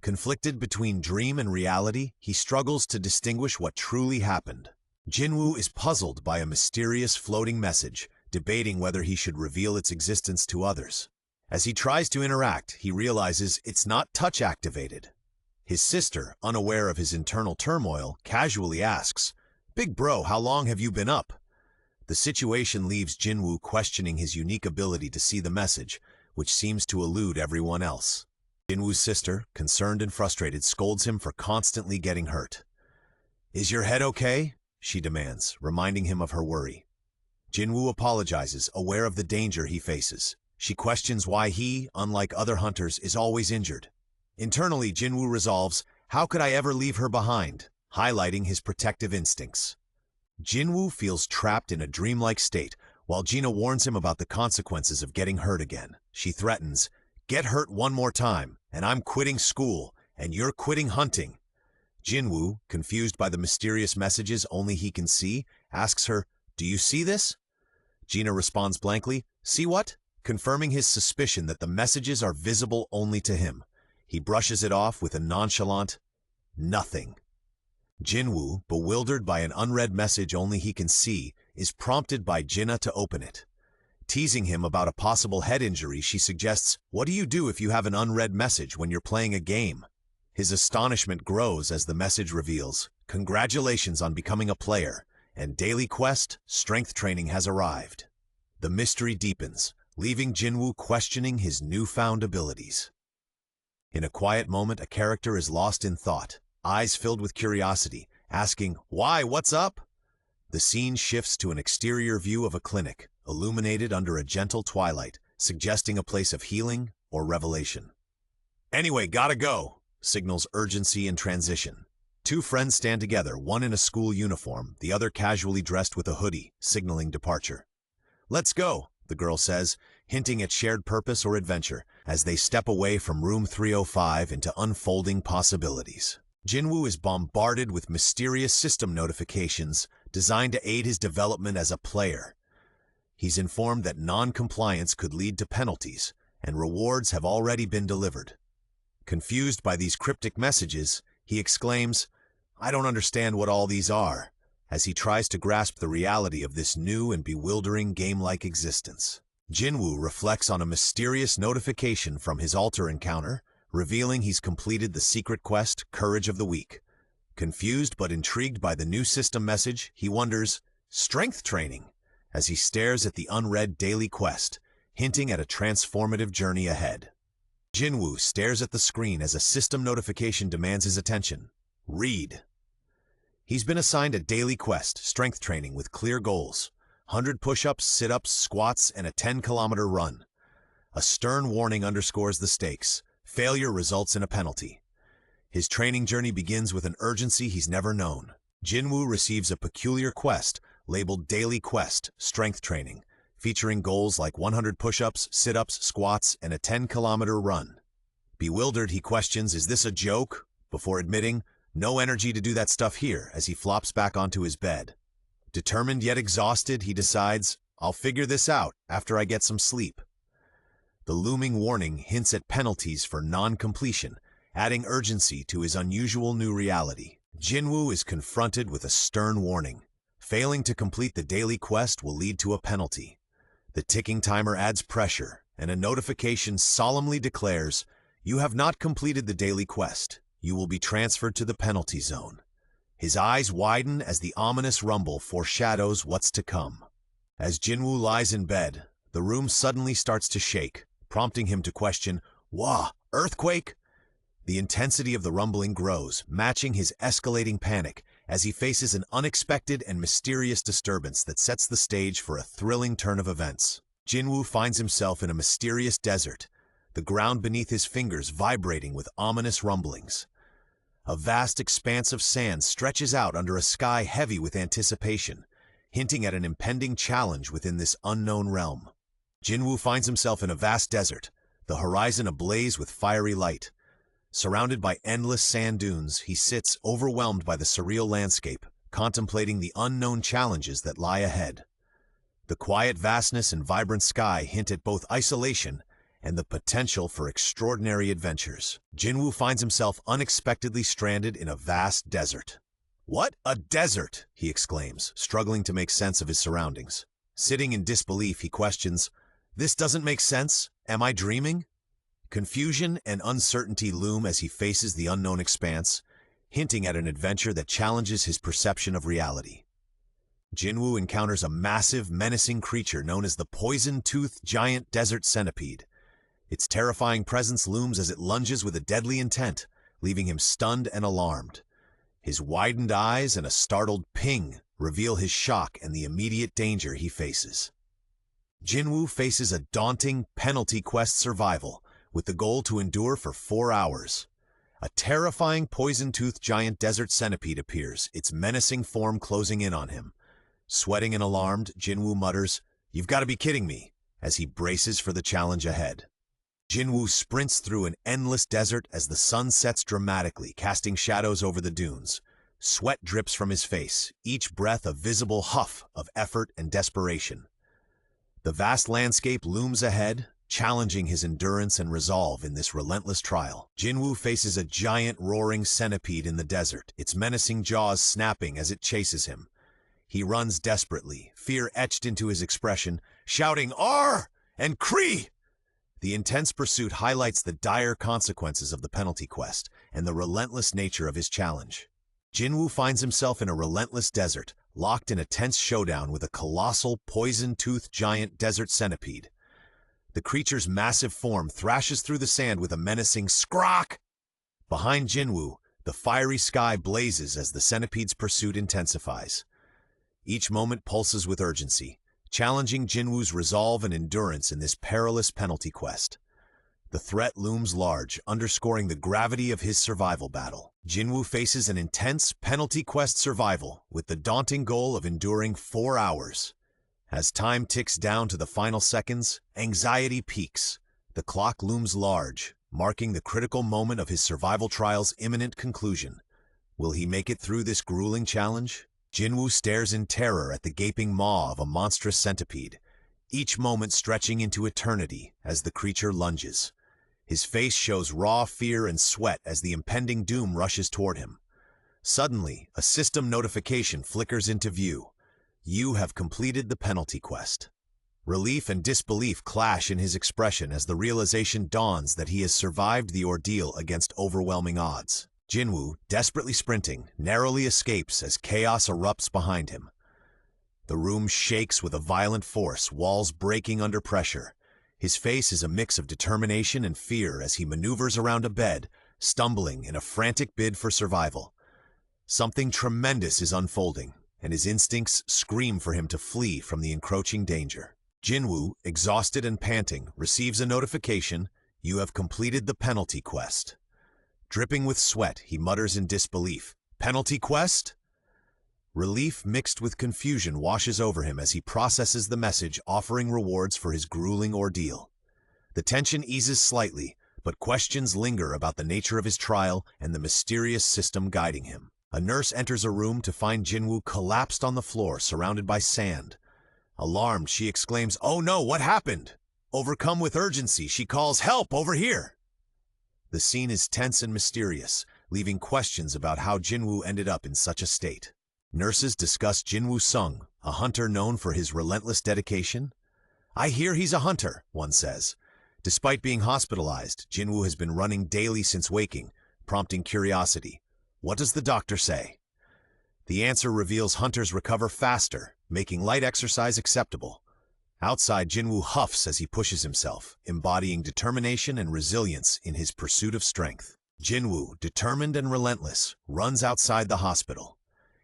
Conflicted between dream and reality, he struggles to distinguish what truly happened. Jinwoo is puzzled by a mysterious floating message, debating whether he should reveal its existence to others. As he tries to interact, he realizes it's not touch-activated. His sister, unaware of his internal turmoil, casually asks, "Big bro, how long have you been up?" The situation leaves Jinwoo questioning his unique ability to see the message, which seems to elude everyone else. Jinwoo's sister, concerned and frustrated, scolds him for constantly getting hurt. "Is your head okay?" she demands, reminding him of her worry. Jinwoo apologizes, aware of the danger he faces. She questions why he, unlike other hunters, is always injured. Internally, Jinwoo resolves, "How could I ever leave her behind?" highlighting his protective instincts. Jinwoo feels trapped in a dreamlike state, while Gina warns him about the consequences of getting hurt again. She threatens, "Get hurt one more time, and I'm quitting school, and you're quitting hunting." Jinwoo, confused by the mysterious messages only he can see, asks her, "Do you see this?" Gina responds blankly, "See what?" confirming his suspicion that the messages are visible only to him. He brushes it off with a nonchalant, "Nothing." Jinwoo, bewildered by an unread message only he can see, is prompted by Gina to open it. Teasing him about a possible head injury, she suggests, "What do you do if you have an unread message when you're playing a game?" His astonishment grows as the message reveals, "Congratulations on becoming a player, and daily quest, strength training has arrived." The mystery deepens, leaving Jinwoo questioning his newfound abilities. In a quiet moment, a character is lost in thought, eyes filled with curiosity, asking, "Why, what's up?" The scene shifts to an exterior view of a clinic, illuminated under a gentle twilight, suggesting a place of healing or revelation. "Anyway, gotta go," signals urgency and transition. Two friends stand together, one in a school uniform, the other casually dressed with a hoodie, signaling departure. "Let's go," the girl says, hinting at shared purpose or adventure, as they step away from room 305 into unfolding possibilities. Jinwoo is bombarded with mysterious system notifications designed to aid his development as a player. He's informed that non-compliance could lead to penalties, and rewards have already been delivered. Confused by these cryptic messages, he exclaims, "I don't understand what all these are," as he tries to grasp the reality of this new and bewildering game-like existence. Jinwoo reflects on a mysterious notification from his altar encounter, revealing he's completed the secret quest, Courage of the Weak. Confused but intrigued by the new system message, he wonders, "Strength training?" as he stares at the unread daily quest, hinting at a transformative journey ahead. Jinwoo stares at the screen as a system notification demands his attention. Read. He's been assigned a daily quest, strength training with clear goals: 100 push-ups, sit-ups, squats, and a 10-kilometer run. A stern warning underscores the stakes. Failure results in a penalty. His training journey begins with an urgency he's never known. Jinwoo receives a peculiar quest labeled Daily Quest, Strength Training, featuring goals like 100 push-ups, sit-ups, squats, and a 10-kilometer run. Bewildered, he questions, "Is this a joke?" before admitting, "No energy to do that stuff here," as he flops back onto his bed. Determined yet exhausted, he decides, "I'll figure this out after I get some sleep." The looming warning hints at penalties for non-completion, adding urgency to his unusual new reality. Jinwoo is confronted with a stern warning. Failing to complete the daily quest will lead to a penalty. The ticking timer adds pressure, and a notification solemnly declares, "You have not completed the daily quest. You will be transferred to the penalty zone." His eyes widen as the ominous rumble foreshadows what's to come. As Jinwoo lies in bed, the room suddenly starts to shake, prompting him to question, "Wah, earthquake?" The intensity of the rumbling grows, matching his escalating panic as he faces an unexpected and mysterious disturbance that sets the stage for a thrilling turn of events. Jinwoo finds himself in a mysterious desert. the ground beneath his fingers vibrating with ominous rumblings. A vast expanse of sand stretches out under a sky heavy with anticipation, hinting at an impending challenge within this unknown realm. Jinwoo finds himself in a vast desert, the horizon ablaze with fiery light. Surrounded by endless sand dunes, he sits overwhelmed by the surreal landscape, contemplating the unknown challenges that lie ahead. The quiet vastness and vibrant sky hint at both isolation and the potential for extraordinary adventures. Jinwoo finds himself unexpectedly stranded in a vast desert. "What? A desert?" he exclaims, struggling to make sense of his surroundings. Sitting in disbelief, he questions, "This doesn't make sense? Am I dreaming?" Confusion and uncertainty loom as he faces the unknown expanse, hinting at an adventure that challenges his perception of reality. Jinwoo encounters a massive, menacing creature known as the poison-toothed giant desert centipede. Its terrifying presence looms as it lunges with a deadly intent, leaving him stunned and alarmed. His widened eyes and a startled ping reveal his shock and the immediate danger he faces. Jinwoo faces a daunting penalty quest survival, with the goal to endure for 4 hours. A terrifying poison-toothed giant desert centipede appears, its menacing form closing in on him. Sweating and alarmed, Jinwoo mutters, "You've got to be kidding me," as he braces for the challenge ahead. Jinwoo sprints through an endless desert as the sun sets dramatically, casting shadows over the dunes. Sweat drips from his face, each breath a visible huff of effort and desperation. The vast landscape looms ahead, challenging his endurance and resolve in this relentless trial. Jinwoo faces a giant roaring centipede in the desert, its menacing jaws snapping as it chases him. He runs desperately, fear etched into his expression, shouting "Arr!" and "Kree!" The intense pursuit highlights the dire consequences of the penalty quest and the relentless nature of his challenge. Jinwoo finds himself in a relentless desert, locked in a tense showdown with a colossal, poison-toothed giant desert centipede. The creature's massive form thrashes through the sand with a menacing "Skrock!" Behind Jinwoo, the fiery sky blazes as the centipede's pursuit intensifies. Each moment pulses with urgency, challenging Jinwoo's resolve and endurance in this perilous penalty quest. The threat looms large, underscoring the gravity of his survival battle. Jinwoo faces an intense penalty quest survival with the daunting goal of enduring 4 hours. As time ticks down to the final seconds, anxiety peaks. The clock looms large, marking the critical moment of his survival trial's imminent conclusion. Will he make it through this grueling challenge? Jinwoo stares in terror at the gaping maw of a monstrous centipede, each moment stretching into eternity as the creature lunges. His face shows raw fear and sweat as the impending doom rushes toward him. Suddenly, a system notification flickers into view. You have completed the penalty quest. Relief and disbelief clash in his expression as the realization dawns that he has survived the ordeal against overwhelming odds. Jinwoo, desperately sprinting, narrowly escapes as chaos erupts behind him. The room shakes with a violent force, walls breaking under pressure. His face is a mix of determination and fear as he maneuvers around a bed, stumbling in a frantic bid for survival. Something tremendous is unfolding, and his instincts scream for him to flee from the encroaching danger. Jinwoo, exhausted and panting, receives a notification, "You have completed the penalty quest." Dripping with sweat, he mutters in disbelief, "Penalty quest?" Relief mixed with confusion washes over him as he processes the message offering rewards for his grueling ordeal. The tension eases slightly, but questions linger about the nature of his trial and the mysterious system guiding him. A nurse enters a room to find Jinwoo collapsed on the floor, surrounded by sand. Alarmed, she exclaims, "Oh no, what happened?" Overcome with urgency, she calls, "Help, over here!" The scene is tense and mysterious, leaving questions about how Jinwoo ended up in such a state. Nurses discuss Jinwoo Sung, a hunter known for his relentless dedication. "I hear he's a hunter," one says. Despite being hospitalized, Jinwoo has been running daily since waking, prompting curiosity. What does the doctor say? The answer reveals hunters recover faster, making light exercise acceptable. Outside, Jinwoo huffs as he pushes himself, embodying determination and resilience in his pursuit of strength. Jinwoo, determined and relentless, runs outside the hospital.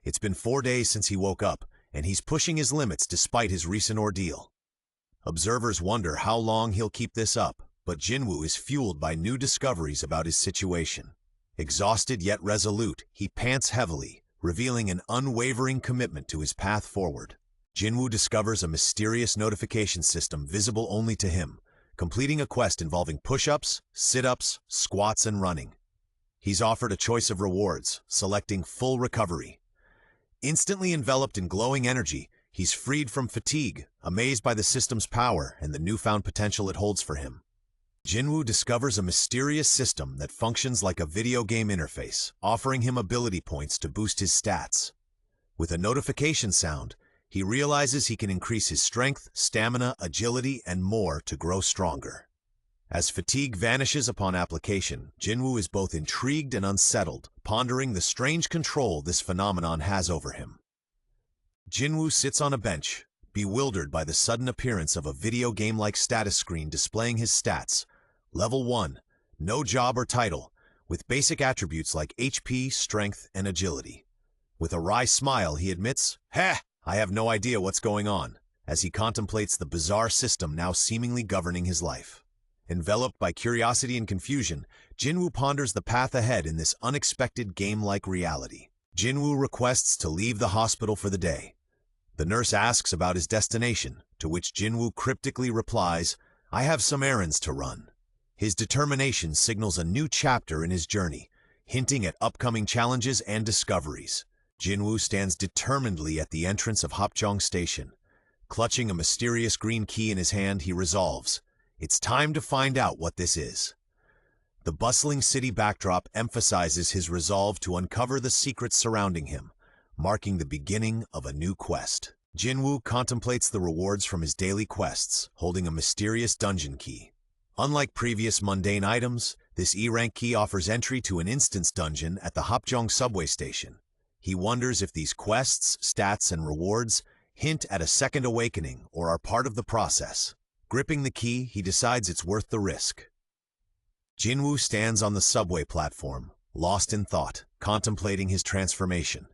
It's been 4 days since he woke up, and he's pushing his limits despite his recent ordeal. Observers wonder how long he'll keep this up, But Jinwoo is fueled by new discoveries about his situation. Exhausted yet resolute, he pants heavily, revealing an unwavering commitment to his path forward. Jinwoo discovers a mysterious notification system visible only to him, completing a quest involving push-ups, sit-ups, squats, and running. He's offered a choice of rewards, selecting full recovery. Instantly enveloped in glowing energy, he's freed from fatigue, amazed by the system's power and the newfound potential it holds for him. Jinwoo discovers a mysterious system that functions like a video game interface, offering him ability points to boost his stats. With a notification sound, he realizes he can increase his strength, stamina, agility, and more to grow stronger. As fatigue vanishes upon application, Jinwoo is both intrigued and unsettled, pondering the strange control this phenomenon has over him. Jinwoo sits on a bench, bewildered by the sudden appearance of a video game-like status screen displaying his stats. Level 1, no job or title, with basic attributes like HP, strength, and agility. With a wry smile, he admits, "Heh, I have no idea what's going on," as he contemplates the bizarre system now seemingly governing his life. Enveloped by curiosity and confusion, Jinwoo ponders the path ahead in this unexpected game-like reality. Jinwoo requests to leave the hospital for the day. The nurse asks about his destination, to which Jinwoo cryptically replies, "I have some errands to run." His determination signals a new chapter in his journey, hinting at upcoming challenges and discoveries. Jinwoo stands determinedly at the entrance of Hapjeong Station. Clutching a mysterious green key in his hand, he resolves, it's time to find out what this is. The bustling city backdrop emphasizes his resolve to uncover the secrets surrounding him, marking the beginning of a new quest. Jinwoo contemplates the rewards from his daily quests, holding a mysterious dungeon key. Unlike previous mundane items, this E-rank key offers entry to an instance dungeon at the Hapjeong subway station. He wonders if these quests, stats, and rewards hint at a second awakening or are part of the process. Gripping the key, he decides it's worth the risk. Jinwoo stands on the subway platform, lost in thought, contemplating his transformation.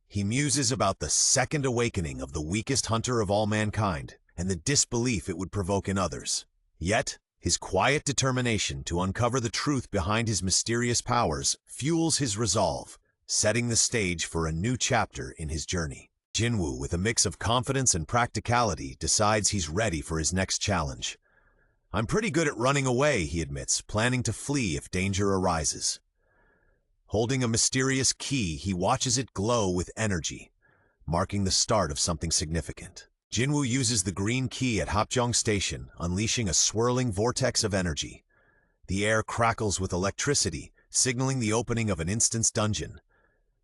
He muses about the second awakening of the weakest hunter of all mankind and the disbelief it would provoke in others. Yet, his quiet determination to uncover the truth behind his mysterious powers fuels his resolve, setting the stage for a new chapter in his journey. Jinwoo, with a mix of confidence and practicality, decides he's ready for his next challenge. "I'm pretty good at running away," he admits, planning to flee if danger arises. Holding a mysterious key, he watches it glow with energy, marking the start of something significant. Jinwoo uses the green key at Hapjeong Station, unleashing a swirling vortex of energy. The air crackles with electricity, signaling the opening of an instance dungeon.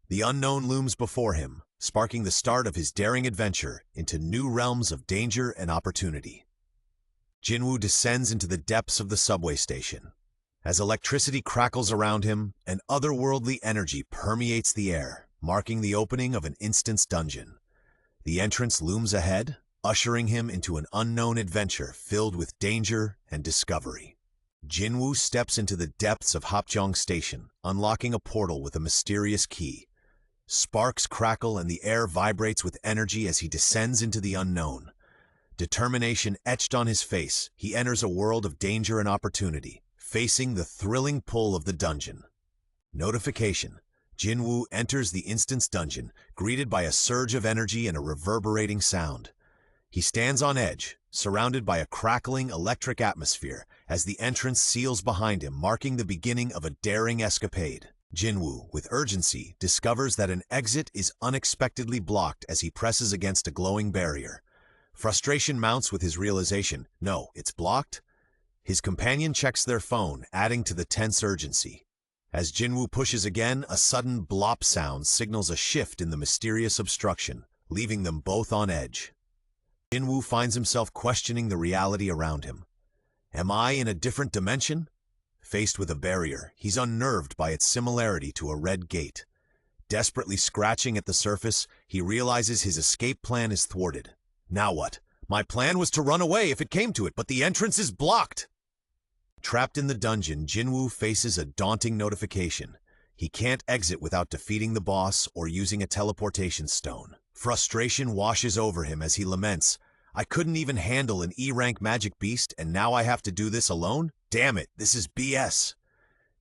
The unknown looms before him, sparking the start of his daring adventure into new realms of danger and opportunity. Jinwoo descends into the depths of the subway station. As electricity crackles around him, an otherworldly energy permeates the air, marking the opening of an instance dungeon. The entrance looms ahead, ushering him into an unknown adventure filled with danger and discovery. Jinwoo steps into the depths of Hapjeong Station, unlocking a portal with a mysterious key. Sparks crackle and the air vibrates with energy as he descends into the unknown. Determination etched on his face, he enters a world of danger and opportunity, facing the thrilling pull of the dungeon. Notification. Jinwoo enters the instance dungeon, greeted by a surge of energy and a reverberating sound. He stands on edge, surrounded by a crackling electric atmosphere, as the entrance seals behind him, marking the beginning of a daring escapade. Jinwoo, with urgency, discovers that an exit is unexpectedly blocked as he presses against a glowing barrier. Frustration mounts with his realization, no, it's blocked. His companion checks their phone, adding to the tense urgency. As Jinwoo pushes again, a sudden blop sound signals a shift in the mysterious obstruction, leaving them both on edge. Jinwoo finds himself questioning the reality around him. Am I in a different dimension? Faced with a barrier, he's unnerved by its similarity to a red gate. Desperately scratching at the surface, he realizes his escape plan is thwarted. Now what? My plan was to run away if it came to it, but the entrance is blocked! Trapped in the dungeon, Jinwoo faces a daunting notification. He can't exit without defeating the boss or using a teleportation stone. Frustration washes over him as he laments, I couldn't even handle an E-rank magic beast, and now I have to do this alone? Damn it, this is BS.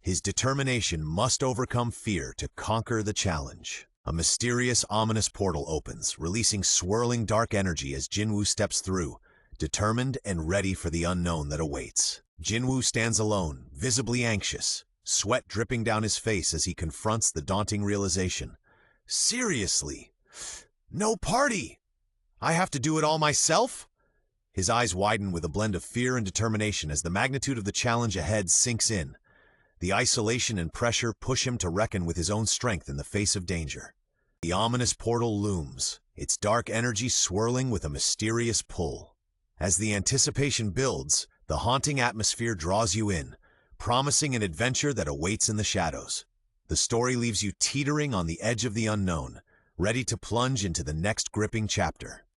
His determination must overcome fear to conquer the challenge. A mysterious, ominous portal opens, releasing swirling dark energy as Jinwoo steps through, determined and ready for the unknown that awaits. Jinwoo stands alone, visibly anxious, sweat dripping down his face as he confronts the daunting realization. Seriously? No party? I have to do it all myself? His eyes widen with a blend of fear and determination as the magnitude of the challenge ahead sinks in. The isolation and pressure push him to reckon with his own strength in the face of danger. The ominous portal looms, its dark energy swirling with a mysterious pull. As the anticipation builds, the haunting atmosphere draws you in, promising an adventure that awaits in the shadows. The story leaves you teetering on the edge of the unknown, ready to plunge into the next gripping chapter.